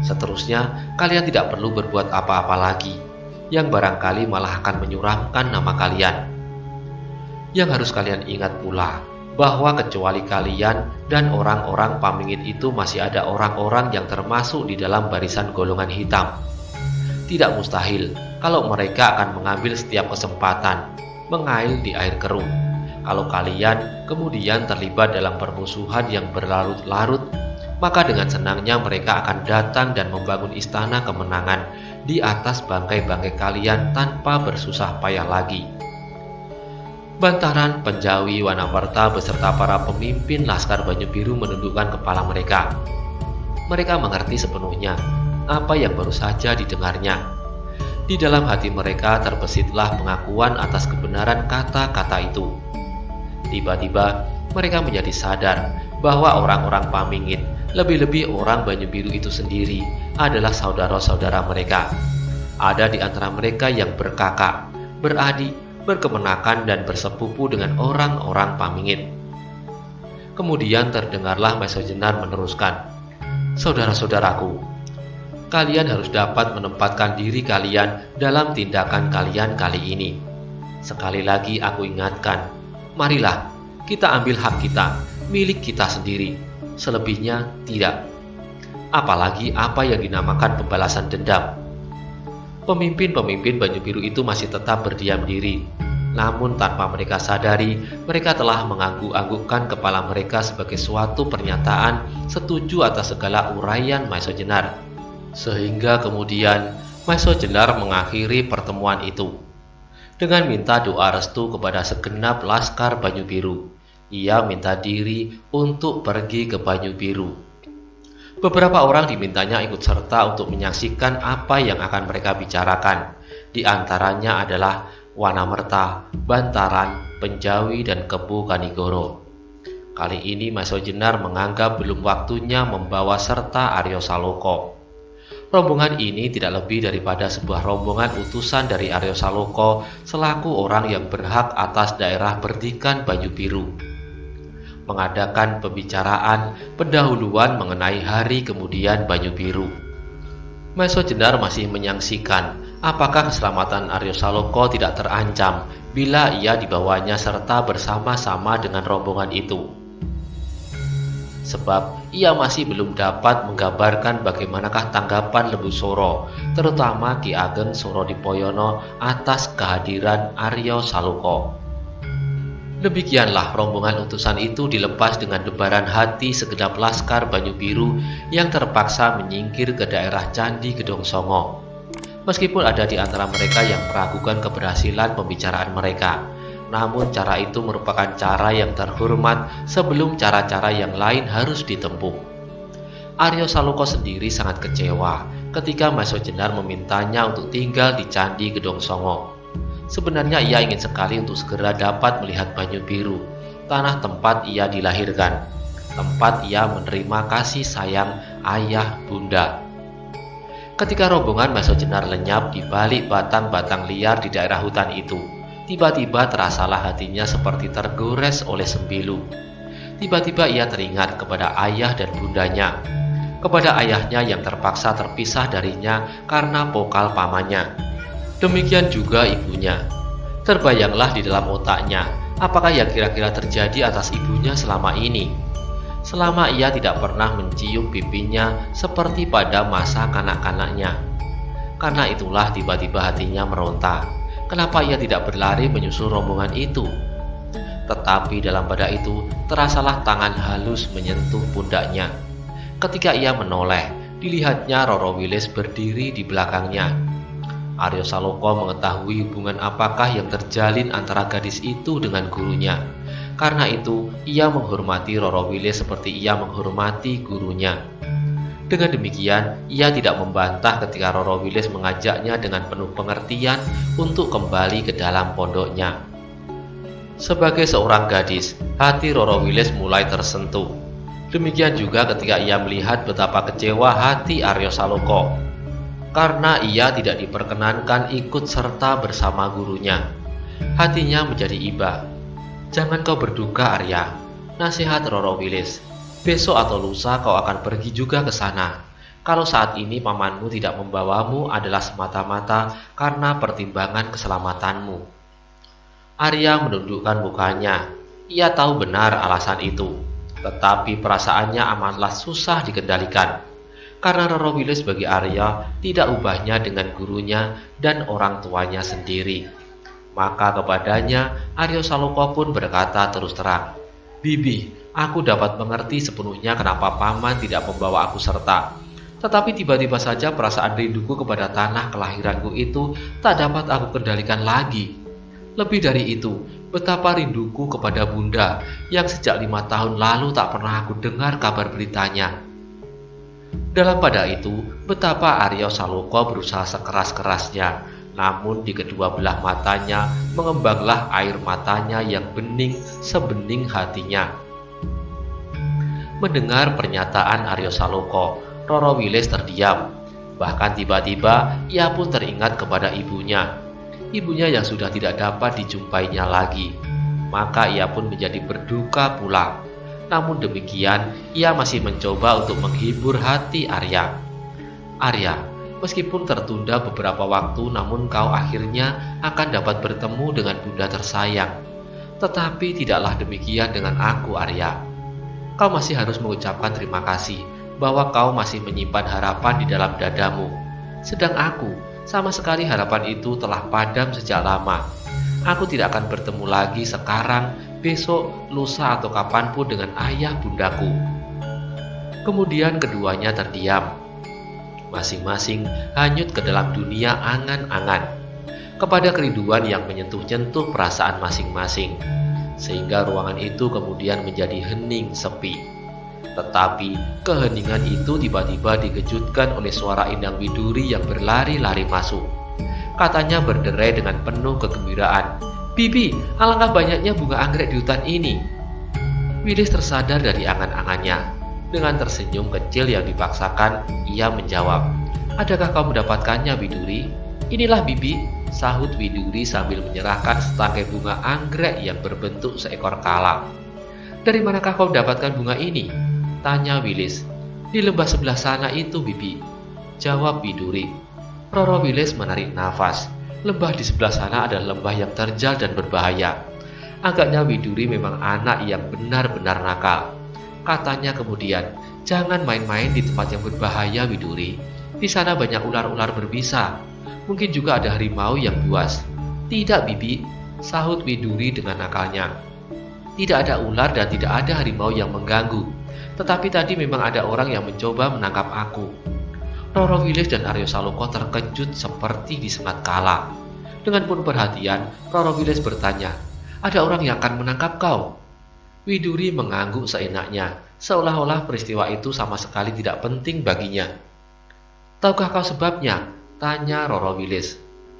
Seterusnya kalian tidak perlu berbuat apa-apa lagi, yang barangkali malah akan menyuramkan nama kalian. Yang harus kalian ingat pula bahwa kecuali kalian dan orang-orang Pamingit itu masih ada orang-orang yang termasuk di dalam barisan golongan hitam. Tidak mustahil kalau mereka akan mengambil setiap kesempatan mengail di air keruh. Kalau kalian kemudian terlibat dalam permusuhan yang berlarut-larut, maka dengan senangnya mereka akan datang dan membangun istana kemenangan di atas bangkai-bangkai kalian tanpa bersusah payah lagi." Bantaran, Penjawi, Wanaperta beserta para pemimpin Laskar Banyu Biru menundukkan kepala mereka. Mereka mengerti sepenuhnya apa yang baru saja didengarnya. Di dalam hati mereka terbesitlah pengakuan atas kebenaran kata-kata itu. Tiba-tiba mereka menjadi sadar bahwa orang-orang Pamingit, lebih-lebih orang Banyu Biru itu sendiri, adalah saudara-saudara mereka. Ada di antara mereka yang berkakak, beradik, berkemenakan dan bersepupu dengan orang-orang Pamingit. Kemudian terdengarlah Maiso Jenar meneruskan, "Saudara-saudaraku, kalian harus dapat menempatkan diri kalian dalam tindakan kalian kali ini. Sekali lagi aku ingatkan, marilah kita ambil hak kita, milik kita sendiri. Selebihnya tidak. Apalagi apa yang dinamakan pembalasan dendam." Pemimpin-pemimpin Banyu Biru itu masih tetap berdiam diri. Namun tanpa mereka sadari, mereka telah mengangguk-anggukkan kepala mereka sebagai suatu pernyataan setuju atas segala uraian Maiso Jenar. Sehingga kemudian Maiso Jenar mengakhiri pertemuan itu dengan minta doa restu kepada segenap laskar Banyu Biru. Ia minta diri untuk pergi ke Banyu Biru. Beberapa orang dimintanya ikut serta untuk menyaksikan apa yang akan mereka bicarakan. Di antaranya adalah Wanamerta, Bantaran, Penjawi, dan Kebu Kanigoro. Kali ini Maiso Jenar menganggap belum waktunya membawa serta Aryo Saloko. Rombongan ini tidak lebih daripada sebuah rombongan utusan dari Aryo Saloko selaku orang yang berhak atas daerah Perdikan Banyu Biru, mengadakan pembicaraan pendahuluan mengenai hari kemudian Banyu Biru. Maiso Jenar masih menyaksikan apakah keselamatan Aryo Saloko tidak terancam bila ia dibawanya serta bersama-sama dengan rombongan itu. Sebab ia masih belum dapat menggambarkan bagaimanakah tanggapan Lembu Soro, terutama Ki Ageng Surodipoyono atas kehadiran Aryo Saloko. Demikianlah rombongan utusan itu dilepas dengan debaran hati segenap laskar Banyu Biru yang terpaksa menyingkir ke daerah Candi Gedong Songo. Meskipun ada di antara mereka yang meragukan keberhasilan pembicaraan mereka, namun cara itu merupakan cara yang terhormat sebelum cara-cara yang lain harus ditempuh. Aryo Saloko sendiri sangat kecewa ketika Maiso Jenar memintanya untuk tinggal di Candi Gedong Songo. Sebenarnya ia ingin sekali untuk segera dapat melihat Banyu Biru, tanah tempat ia dilahirkan, tempat ia menerima kasih sayang ayah bunda. Ketika rombongan Maiso Jenar lenyap di balik batang-batang liar di daerah hutan itu, tiba-tiba terasalah hatinya seperti tergores oleh sembilu. Tiba-tiba ia teringat kepada ayah dan bundanya, kepada ayahnya yang terpaksa terpisah darinya karena pokal pamannya. Demikian juga ibunya. Terbayanglah di dalam otaknya, apakah yang kira-kira terjadi atas ibunya selama ini. Selama ia tidak pernah mencium pipinya seperti pada masa kanak-kanaknya. Karena itulah tiba-tiba hatinya meronta. Kenapa ia tidak berlari menyusul rombongan itu? Tetapi dalam pada itu, terasalah tangan halus menyentuh pundaknya. Ketika ia menoleh, dilihatnya Roro Wilis berdiri di belakangnya. Aryo Saloko mengetahui hubungan apakah yang terjalin antara gadis itu dengan gurunya. Karena itu, ia menghormati Roro Wilis seperti ia menghormati gurunya. Dengan demikian, ia tidak membantah ketika Roro Wilis mengajaknya dengan penuh pengertian untuk kembali ke dalam pondoknya. Sebagai seorang gadis, hati Roro Wilis mulai tersentuh. Demikian juga ketika ia melihat betapa kecewa hati Aryo Saloko, karena ia tidak diperkenankan ikut serta bersama gurunya. Hatinya menjadi iba. "Jangan kau berduka, Arya," nasihat Roro Wilis. "Besok atau lusa kau akan pergi juga ke sana. Kalau saat ini pamanmu tidak membawamu adalah semata-mata karena pertimbangan keselamatanmu." Arya menundukkan mukanya. Ia tahu benar alasan itu, tetapi perasaannya amatlah susah dikendalikan. Karena Roro Wilis bagi Arya tidak ubahnya dengan gurunya dan orang tuanya sendiri. Maka kepadanya Aryo Saloko pun berkata terus terang, "Bibi, aku dapat mengerti sepenuhnya kenapa paman tidak membawa aku serta. Tetapi tiba-tiba saja perasaan rinduku kepada tanah kelahiranku itu tak dapat aku kendalikan lagi. Lebih dari itu, betapa rinduku kepada bunda yang sejak 5 tahun lalu tak pernah aku dengar kabar beritanya." Dalam pada itu, betapa Aryo Saloko berusaha sekeras-kerasnya, namun di kedua belah matanya mengembanglah air matanya yang bening sebening hatinya. Mendengar pernyataan Aryo Saloka, Roro Wilis terdiam. Bahkan tiba-tiba ia pun teringat kepada ibunya. Ibunya yang sudah tidak dapat dijumpainya lagi. Maka ia pun menjadi berduka pula. Namun demikian, ia masih mencoba untuk menghibur hati Arya. Arya, meskipun tertunda beberapa waktu, namun kau akhirnya akan dapat bertemu dengan bunda tersayang. Tetapi tidaklah demikian dengan aku, Arya. Kau masih harus mengucapkan terima kasih bahwa kau masih menyimpan harapan di dalam dadamu. Sedang aku, sama sekali harapan itu telah padam sejak lama. Aku tidak akan bertemu lagi sekarang, besok, lusa atau kapanpun dengan ayah bundaku. Kemudian keduanya terdiam. Masing-masing hanyut ke dalam dunia angan-angan, kepada kerinduan yang menyentuh-nyentuh perasaan masing-masing, sehingga ruangan itu kemudian menjadi hening sepi. Tetapi keheningan itu tiba-tiba dikejutkan oleh suara Endang Widuri yang berlari-lari masuk. Katanya berderai dengan penuh kegembiraan, "Bibi, alangkah banyaknya bunga anggrek di hutan ini." Wilis tersadar dari angan-angannya. Dengan tersenyum kecil yang dipaksakan, ia menjawab, "Adakah kau mendapatkannya, Widuri?" "Inilah, Bibi," sahut Widuri sambil menyerahkan setangkai bunga anggrek yang berbentuk seekor kala. "Dari manakah kau mendapatkan bunga ini?" tanya Wilis. "Di lembah sebelah sana itu, Bibi," jawab Widuri. Roro Wilis menarik nafas. Lembah di sebelah sana adalah lembah yang terjal dan berbahaya. Agaknya Widuri memang anak yang benar-benar nakal. Katanya kemudian, "Jangan main-main di tempat yang berbahaya, Widuri. Di sana banyak ular-ular berbisa. Mungkin juga ada harimau yang buas." "Tidak, Bibi," sahut Widuri dengan nakalnya. "Tidak ada ular dan tidak ada harimau yang mengganggu. Tetapi tadi memang ada orang yang mencoba menangkap aku." Roro Wilis dan Aryo Saloka terkejut seperti disengat kala. Dengan penuh perhatian, Roro Wilis bertanya, "Ada orang yang akan menangkap kau?" Widuri mengangguk seenaknya, seolah-olah peristiwa itu sama sekali tidak penting baginya. "Tahukah kau sebabnya?" tanya Roro Wilis.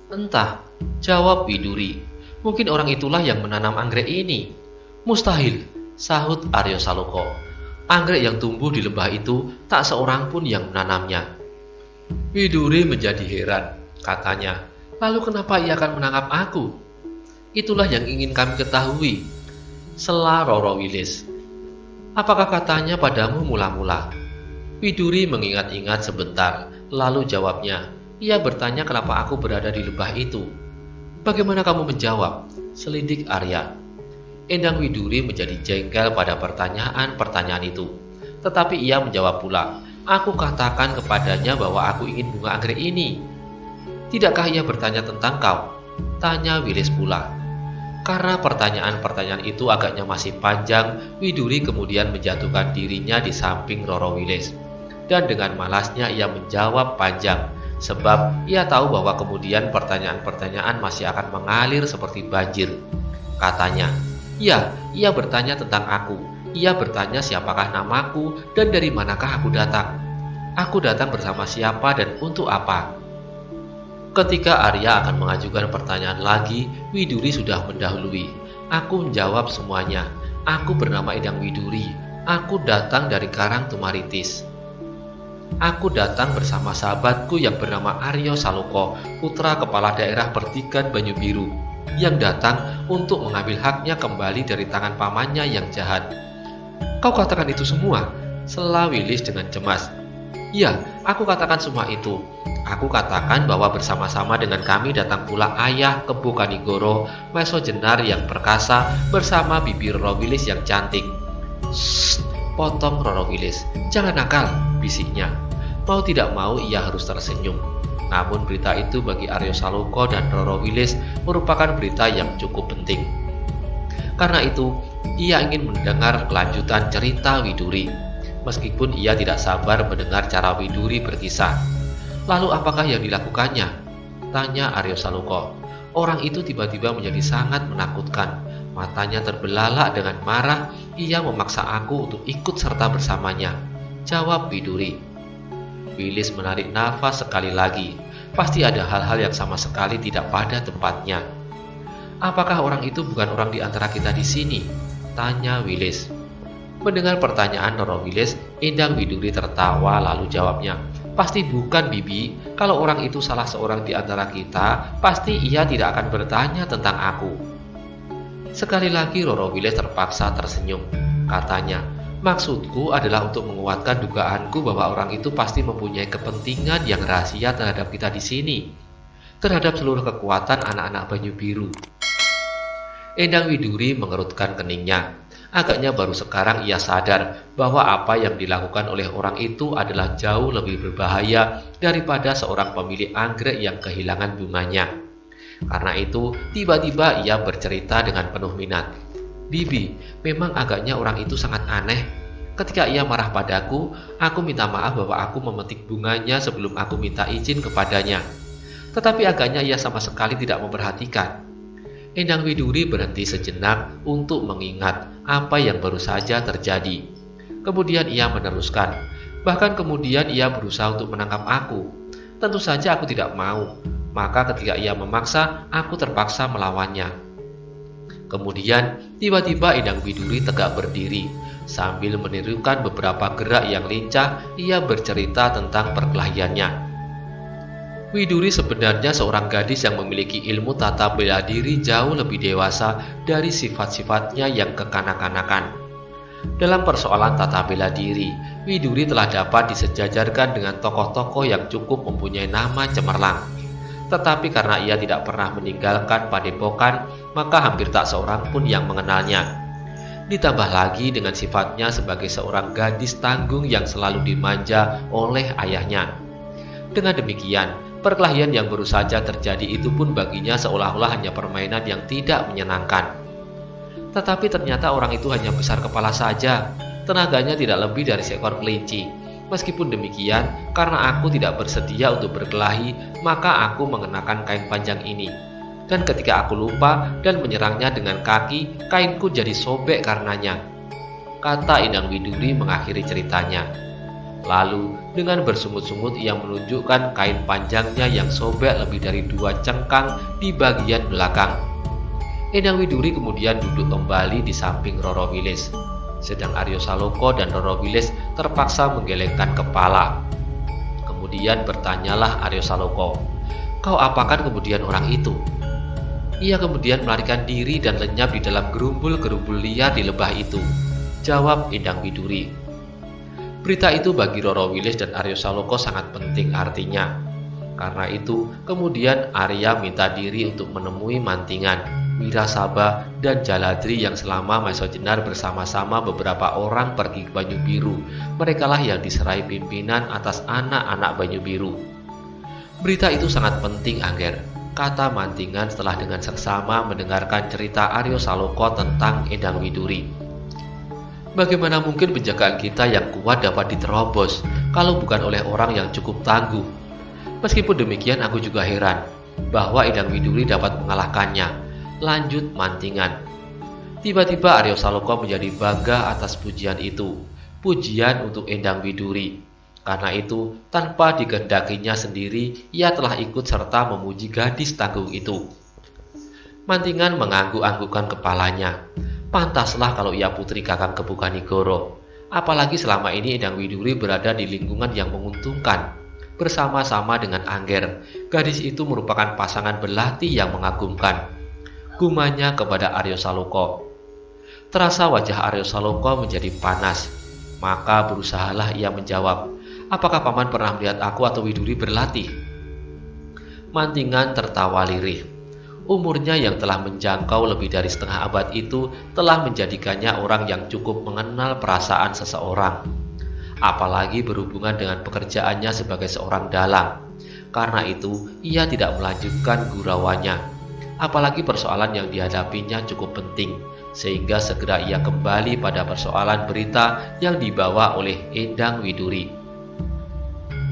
"Entah," jawab Widuri. "Mungkin orang itulah yang menanam anggrek ini." "Mustahil," sahut Aryo Saloka. "Anggrek yang tumbuh di lembah itu tak seorang pun yang menanamnya." Widuri menjadi heran. Katanya, "Lalu kenapa ia akan menangkap aku?" "Itulah yang ingin kami ketahui," sela Roro Wilis. "Apakah katanya padamu mula-mula?" Widuri mengingat-ingat sebentar, lalu jawabnya, "Ia bertanya kenapa aku berada di lembah itu." "Bagaimana kamu menjawab?" selidik Arya. Endang Widuri menjadi jengkel pada pertanyaan-pertanyaan itu. Tetapi ia menjawab pula, "Aku katakan kepadanya bahwa aku ingin bunga anggrek ini." "Tidakkah ia bertanya tentang kau?" tanya Wilis pula. Karena pertanyaan-pertanyaan itu agaknya masih panjang, Widuri kemudian menjatuhkan dirinya di samping Roro Wilis. Dan dengan malasnya ia menjawab panjang, sebab ia tahu bahwa kemudian pertanyaan-pertanyaan masih akan mengalir seperti banjir. Katanya, "Ya, ia bertanya tentang aku. Ia bertanya siapakah namaku dan dari manakah aku datang. Aku datang bersama siapa dan untuk apa." Ketika Arya akan mengajukan pertanyaan lagi, Widuri sudah mendahului. "Aku menjawab semuanya. Aku bernama Endang Widuri. Aku datang dari Karang Tumaritis. Aku datang bersama sahabatku yang bernama Aryo Saloka, putra kepala daerah Pertigan Banyu Biru, yang datang untuk mengambil haknya kembali dari tangan pamannya yang jahat." "Kau katakan itu semua?" sela Wilis dengan cemas. "Ya, aku katakan semua itu. Aku katakan bahwa bersama-sama dengan kami datang pula ayah Kebo Kanigoro, Meso Jenar yang perkasa bersama bibi Roro Wilis yang cantik." "Shh," potong Roro Wilis. "Jangan nakal," bisiknya. Mau tidak mau ia harus tersenyum. Namun berita itu bagi Aryo Saloka dan Roro Wilis merupakan berita yang cukup penting. Karena itu, ia ingin mendengar kelanjutan cerita Widuri. Meskipun ia tidak sabar mendengar cara Widuri berkisah. "Lalu apakah yang dilakukannya?" tanya Aryo Saloka. Orang itu tiba-tiba menjadi sangat menakutkan. Matanya terbelalak dengan marah. "Ia memaksa aku untuk ikut serta bersamanya," jawab Widuri. Wilis menarik nafas sekali lagi. Pasti ada hal-hal yang sama sekali tidak pada tempatnya. Apakah orang itu bukan orang di antara kita di sini? Tanya Willis. Mendengar pertanyaan Roro Willis, Endang Widuri tertawa lalu jawabnya, "Pasti bukan, Bibi. Kalau orang itu salah seorang di antara kita, pasti ia tidak akan bertanya tentang aku." Sekali lagi Roro Willis terpaksa tersenyum. Katanya, "Maksudku adalah untuk menguatkan dugaanku bahwa orang itu pasti mempunyai kepentingan yang rahasia terhadap kita di sini, terhadap seluruh kekuatan anak-anak Banyu Biru." Endang Widuri mengerutkan keningnya. Agaknya baru sekarang ia sadar bahwa apa yang dilakukan oleh orang itu adalah jauh lebih berbahaya daripada seorang pemilik anggrek yang kehilangan bunganya. Karena itu, tiba-tiba ia bercerita dengan penuh minat. "Bibi, memang agaknya orang itu sangat aneh. Ketika ia marah padaku, aku minta maaf bahwa aku memetik bunganya sebelum aku minta izin kepadanya. Tetapi agaknya ia sama sekali tidak memperhatikan." Endang Widuri berhenti sejenak untuk mengingat apa yang baru saja terjadi. Kemudian ia meneruskan, "Bahkan kemudian ia berusaha untuk menangkap aku. Tentu saja aku tidak mau. Maka ketika ia memaksa, aku terpaksa melawannya." Kemudian tiba-tiba Endang Widuri tegak berdiri. Sambil menirukan beberapa gerak yang lincah, ia bercerita tentang perkelahiannya. Widuri sebenarnya seorang gadis yang memiliki ilmu tata bela diri jauh lebih dewasa dari sifat-sifatnya yang kekanak-kanakan. Dalam persoalan tata bela diri, Widuri telah dapat disejajarkan dengan tokoh-tokoh yang cukup mempunyai nama cemerlang. Tetapi karena ia tidak pernah meninggalkan padepokan, maka hampir tak seorang pun yang mengenalnya. Ditambah lagi dengan sifatnya sebagai seorang gadis tanggung yang selalu dimanja oleh ayahnya. Dengan demikian, perkelahian yang baru saja terjadi itu pun baginya seolah-olah hanya permainan yang tidak menyenangkan. Tetapi ternyata orang itu hanya besar kepala saja. Tenaganya tidak lebih dari seekor kelinci. Meskipun demikian, karena aku tidak bersedia untuk berkelahi, maka aku mengenakan kain panjang ini. Dan ketika aku lupa dan menyerangnya dengan kaki, kainku jadi sobek karenanya, kata Endang Widuri mengakhiri ceritanya. Lalu dengan bersungut-sungut ia menunjukkan kain panjangnya yang sobek lebih dari 2 cengkang di bagian belakang. Endang Widuri kemudian duduk kembali di samping Roro Willis, sedang Aryo Saloka dan Roro Willis terpaksa menggelengkan kepala. Kemudian bertanyalah Aryo Saloka, "Kau apakan kemudian orang itu?" Ia kemudian melarikan diri dan lenyap di dalam gerumbul-gerumbul liar di lembah itu, jawab Endang Widuri. Berita itu bagi Roro Willis dan Aryo Saloka sangat penting artinya. Karena itu, kemudian Arya minta diri untuk menemui Mantingan, Wirasaba, dan Jaladri yang selama Maeso Jenar bersama-sama beberapa orang pergi ke Banyu Biru. Merekalah yang diserai pimpinan atas anak-anak Banyu Biru. Berita itu sangat penting, Angger, kata Mantingan setelah dengan seksama mendengarkan cerita Aryo Saloka tentang Endang Widuri. Bagaimana mungkin penjagaan kita yang kuat dapat diterobos kalau bukan oleh orang yang cukup tangguh? Meskipun demikian aku juga heran bahwa Endang Widuri dapat mengalahkannya, lanjut Mantingan. Tiba-tiba Aryo Saloka menjadi bangga atas pujian itu, pujian untuk Endang Widuri. Karena itu, tanpa dikehendakinya sendiri, ia telah ikut serta memuji gadis tangguh itu. Mantingan mengangguk-anggukkan kepalanya. Pantaslah kalau ia putri Kakang Kebukanigoro. Apalagi selama ini Endang Widuri berada di lingkungan yang menguntungkan. Bersama-sama dengan Angger, gadis itu merupakan pasangan belati yang mengagumkan. Gumanya kepada Aryo Saloka. Terasa wajah Aryo Saloka menjadi panas. Maka berusahalah ia menjawab, "Apakah paman pernah melihat aku atau Widuri berlatih?" Mantingan tertawa lirih. Umurnya yang telah menjangkau lebih dari setengah abad itu telah menjadikannya orang yang cukup mengenal perasaan seseorang. Apalagi berhubungan dengan pekerjaannya sebagai seorang dalang. Karena itu, ia tidak melanjutkan gurauannya. Apalagi persoalan yang dihadapinya cukup penting, sehingga segera ia kembali pada persoalan berita yang dibawa oleh Endang Widuri.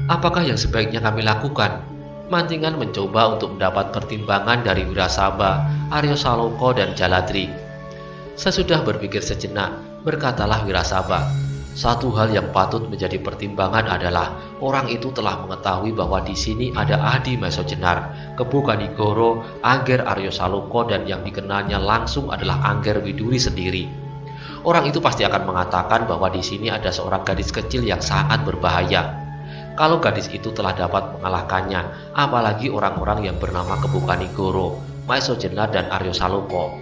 Apakah yang sebaiknya kami lakukan? Mantingan mencoba untuk mendapat pertimbangan dari Wirasaba, Aryo Saloka, dan Jaladri. Sesudah berpikir sejenak, berkatalah Wirasaba, Satu hal yang patut menjadi pertimbangan adalah orang itu telah mengetahui bahwa di sini ada Adi Maeso Jenar, Kebo Kanigoro, Angger Aryo Saloka, dan yang dikenalnya langsung adalah Angger Widuri sendiri. Orang itu pasti akan mengatakan bahwa di sini ada seorang gadis kecil yang sangat berbahaya. Kalau gadis itu telah dapat mengalahkannya, apalagi orang-orang yang bernama Kebo Kanigoro, Maeso Jenar, dan Aryo Saloka.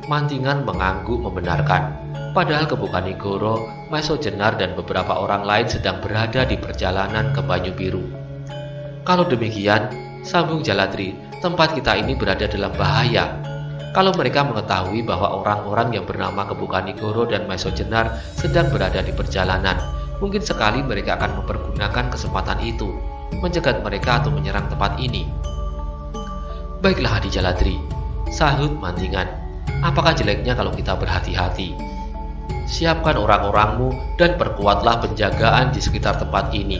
Mantingan mengangguk membenarkan. Padahal Kebo Kanigoro, Maeso Jenar, dan beberapa orang lain sedang berada di perjalanan ke Banyu Biru. Kalau demikian, sambung Jaladri, tempat kita ini berada dalam bahaya. Kalau mereka mengetahui bahwa orang-orang yang bernama Kebo Kanigoro dan Maeso Jenar sedang berada di perjalanan, mungkin sekali mereka akan mempergunakan kesempatan itu, mencegat mereka atau menyerang tempat ini. Baiklah Adi Jaladri, sahut Mantingan. Apakah jeleknya kalau kita berhati-hati? Siapkan orang-orangmu dan perkuatlah penjagaan di sekitar tempat ini.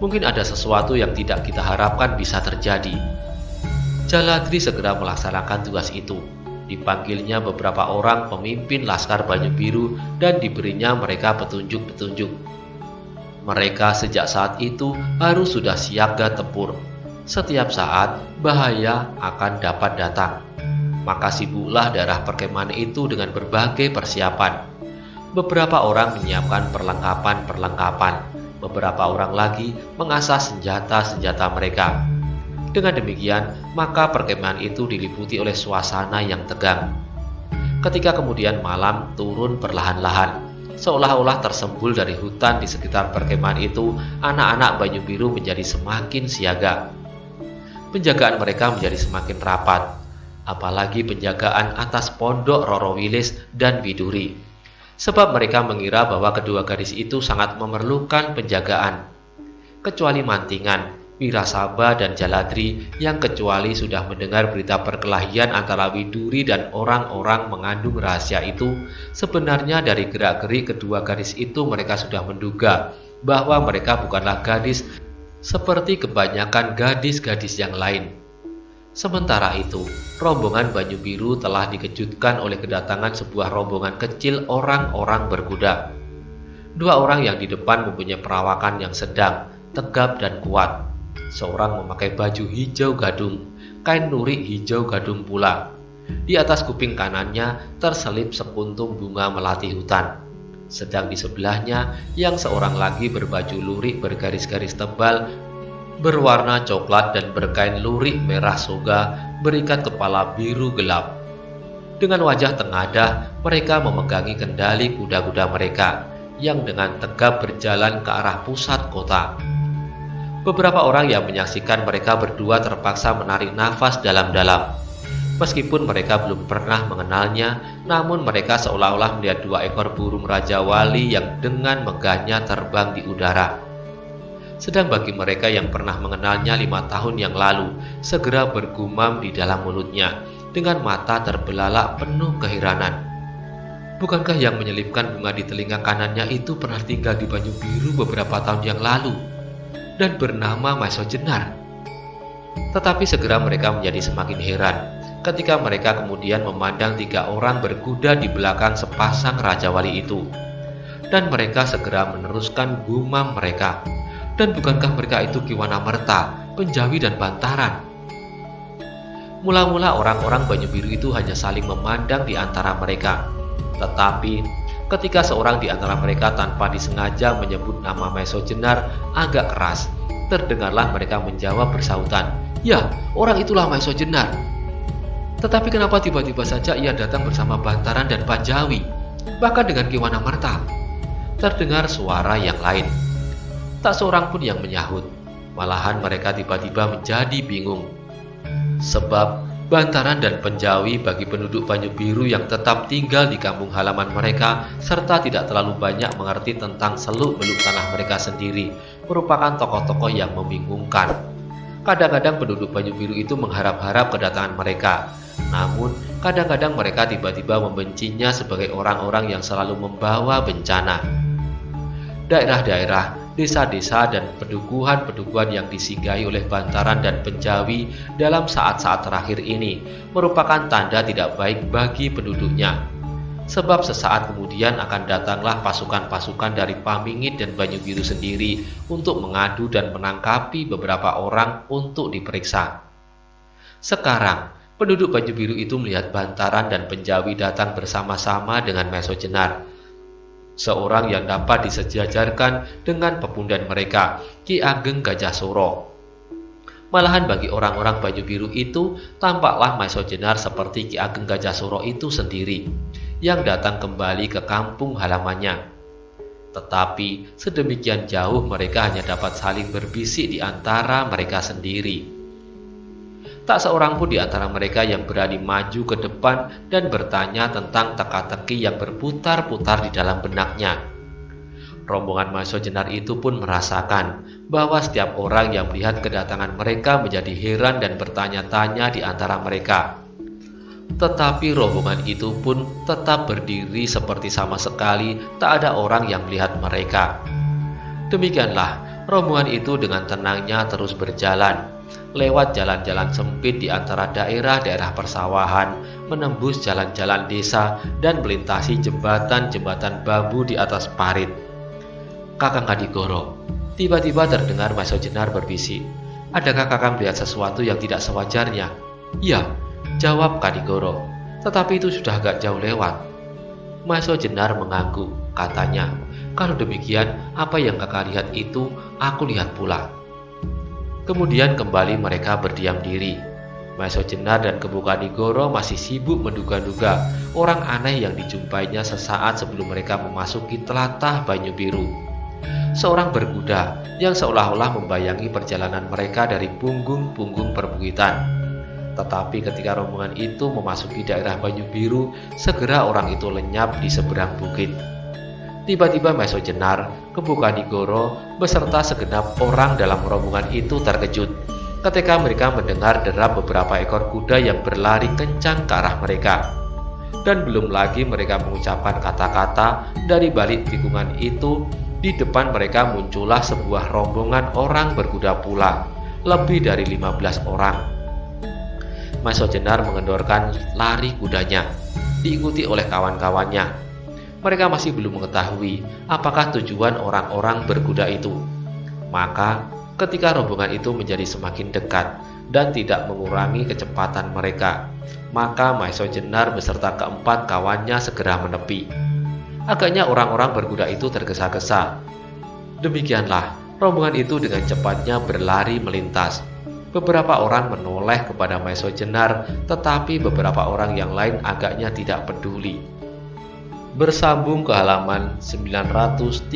Mungkin ada sesuatu yang tidak kita harapkan bisa terjadi. Jaladri segera melaksanakan tugas itu. Dipanggilnya beberapa orang pemimpin Laskar Banyu Biru dan diberinya mereka petunjuk-petunjuk. Mereka sejak saat itu harus sudah siaga tempur. Setiap saat bahaya akan dapat datang. Maka sibuklah daerah perkemahan itu dengan berbagai persiapan. Beberapa orang menyiapkan perlengkapan-perlengkapan. Beberapa orang lagi mengasah senjata-senjata mereka. Dengan demikian, maka perkemahan itu diliputi oleh suasana yang tegang. Ketika kemudian malam turun perlahan-lahan, seolah-olah tersembul dari hutan di sekitar perkemahan itu, anak-anak Banyu Biru menjadi semakin siaga. Penjagaan mereka menjadi semakin rapat, apalagi penjagaan atas pondok Roro Wilis dan Widuri. Sebab mereka mengira bahwa kedua gadis itu sangat memerlukan penjagaan. Kecuali Mantingan, Wirasaba, dan Jaladri yang kecuali sudah mendengar berita perkelahian antara Widuri dan orang-orang mengandung rahasia itu, sebenarnya dari gerak-gerik kedua gadis itu mereka sudah menduga bahwa mereka bukanlah gadis seperti kebanyakan gadis-gadis yang lain. Sementara itu, rombongan Banyu Biru telah dikejutkan oleh kedatangan sebuah rombongan kecil orang-orang berkuda. Dua orang yang di depan mempunyai perawakan yang sedang, tegap, dan kuat. Seorang memakai baju hijau gadung, kain lurik hijau gadung pula. Di atas kuping kanannya terselip sepuntung bunga melati hutan. Sedang di sebelahnya yang seorang lagi berbaju lurik bergaris-garis tebal, berwarna coklat dan berkain lurik merah soga, berikat kepala biru gelap. Dengan wajah tengadah, mereka memegangi kendali kuda-kuda mereka, yang dengan tegap berjalan ke arah pusat kota. Beberapa orang yang menyaksikan mereka berdua terpaksa menarik nafas dalam-dalam. Meskipun mereka belum pernah mengenalnya, namun mereka seolah-olah melihat dua ekor burung Raja Wali yang dengan megahnya terbang di udara. Sedang bagi mereka yang pernah mengenalnya 5 tahun yang lalu, segera bergumam di dalam mulutnya, dengan mata terbelalak penuh keheranan. Bukankah yang menyelipkan bunga di telinga kanannya itu pernah tinggal di Banyu Biru beberapa tahun yang lalu, dan bernama Maeso Jenar? Tetapi segera mereka menjadi semakin heran ketika mereka kemudian memandang 3 orang berkuda di belakang sepasang Raja Wali itu. Dan mereka segera meneruskan gumam mereka. Dan bukankah mereka itu Kiwanamerta, Penjawi, dan Bantaran? Mula-mula orang-orang Banyu Biru itu hanya saling memandang di antara mereka. Tetapi ketika seorang di antara mereka tanpa disengaja menyebut nama Maeso Jenar agak keras, terdengarlah mereka menjawab bersahutan, "Ya, orang itulah Maeso Jenar." Tetapi kenapa tiba-tiba saja ia datang bersama Bantaran dan Panjawi, bahkan dengan Kiwanamerta? Terdengar suara yang lain. Tak seorang pun yang menyahut. Malahan mereka tiba-tiba menjadi bingung. Sebab Bantaran dan Penjawi bagi penduduk Banyu Biru yang tetap tinggal di kampung halaman mereka serta tidak terlalu banyak mengerti tentang seluk-beluk tanah mereka sendiri, merupakan tokoh-tokoh yang membingungkan. Kadang-kadang penduduk Banyu Biru itu mengharap-harap kedatangan mereka. Namun, kadang-kadang mereka tiba-tiba membencinya sebagai orang-orang yang selalu membawa bencana. Daerah-daerah, desa-desa, dan pedukuhan-pedukuhan yang disinggahi oleh Bantaran dan Penjawi dalam saat-saat terakhir ini merupakan tanda tidak baik bagi penduduknya. Sebab sesaat kemudian akan datanglah pasukan-pasukan dari Pamingit dan Banyu Biru sendiri untuk mengadu dan menangkapi beberapa orang untuk diperiksa. Sekarang, penduduk Banyu Biru itu melihat Bantaran dan Penjawi datang bersama-sama dengan Maeso Jenar, seorang yang dapat disejajarkan dengan pepundhen mereka, Ki Ageng Gajah Suro. Malahan bagi orang-orang Banyu Biru itu, tampaklah Maeso Jenar seperti Ki Ageng Gajah Suro itu sendiri, yang datang kembali ke kampung halamannya. Tetapi sedemikian jauh mereka hanya dapat saling berbisik di antara mereka sendiri. Tak seorang pun di antara mereka yang berani maju ke depan dan bertanya tentang teka-teki yang berputar-putar di dalam benaknya. Rombongan Maeso Jenar itu pun merasakan bahwa setiap orang yang melihat kedatangan mereka menjadi heran dan bertanya-tanya di antara mereka. Tetapi rombongan itu pun tetap berdiri seperti sama sekali tak ada orang yang melihat mereka. Demikianlah rombongan itu dengan tenangnya terus berjalan, lewat jalan-jalan sempit di antara daerah-daerah persawahan, menembus jalan-jalan desa, dan melintasi jembatan-jembatan bambu di atas parit. "Kakang Kadigoro," tiba-tiba terdengar Maeso Jenar berbisik. "Adakah kakang melihat sesuatu yang tidak sewajarnya?" "Ya," jawab Kadigoro, "tetapi itu sudah agak jauh lewat." Maeso Jenar mengangguk, katanya, "Kalau demikian, apa yang kakak lihat itu, aku lihat pula." Kemudian kembali mereka berdiam diri. Maeso Jenar dan Kembu Kadigoro masih sibuk menduga-duga orang aneh yang dijumpainya sesaat sebelum mereka memasuki telatah Banyu Biru. Seorang berkuda yang seolah-olah membayangi perjalanan mereka dari punggung-punggung perbukitan. Tetapi ketika rombongan itu memasuki daerah Banyu Biru, segera orang itu lenyap di seberang bukit. Tiba-tiba Maeso Jenar, Kembu Kadigoro, beserta segenap orang dalam rombongan itu terkejut ketika mereka mendengar derap beberapa ekor kuda yang berlari kencang ke arah mereka. Dan belum lagi mereka mengucapkan kata-kata, dari balik tikungan itu, di depan mereka muncullah sebuah rombongan orang berkuda pula, lebih dari 15 orang. Maeso Jenar mengendorkan lari kudanya, diikuti oleh kawan-kawannya. Mereka masih belum mengetahui apakah tujuan orang-orang berkuda itu. Maka ketika rombongan itu menjadi semakin dekat dan tidak mengurangi kecepatan mereka, maka Maeso Jenar beserta keempat kawannya segera menepi. Agaknya orang-orang berkuda itu tergesa-gesa. Demikianlah rombongan itu dengan cepatnya berlari melintas. Beberapa orang menoleh kepada Maeso Jenar, tetapi beberapa orang yang lain agaknya tidak peduli. Bersambung ke halaman 931.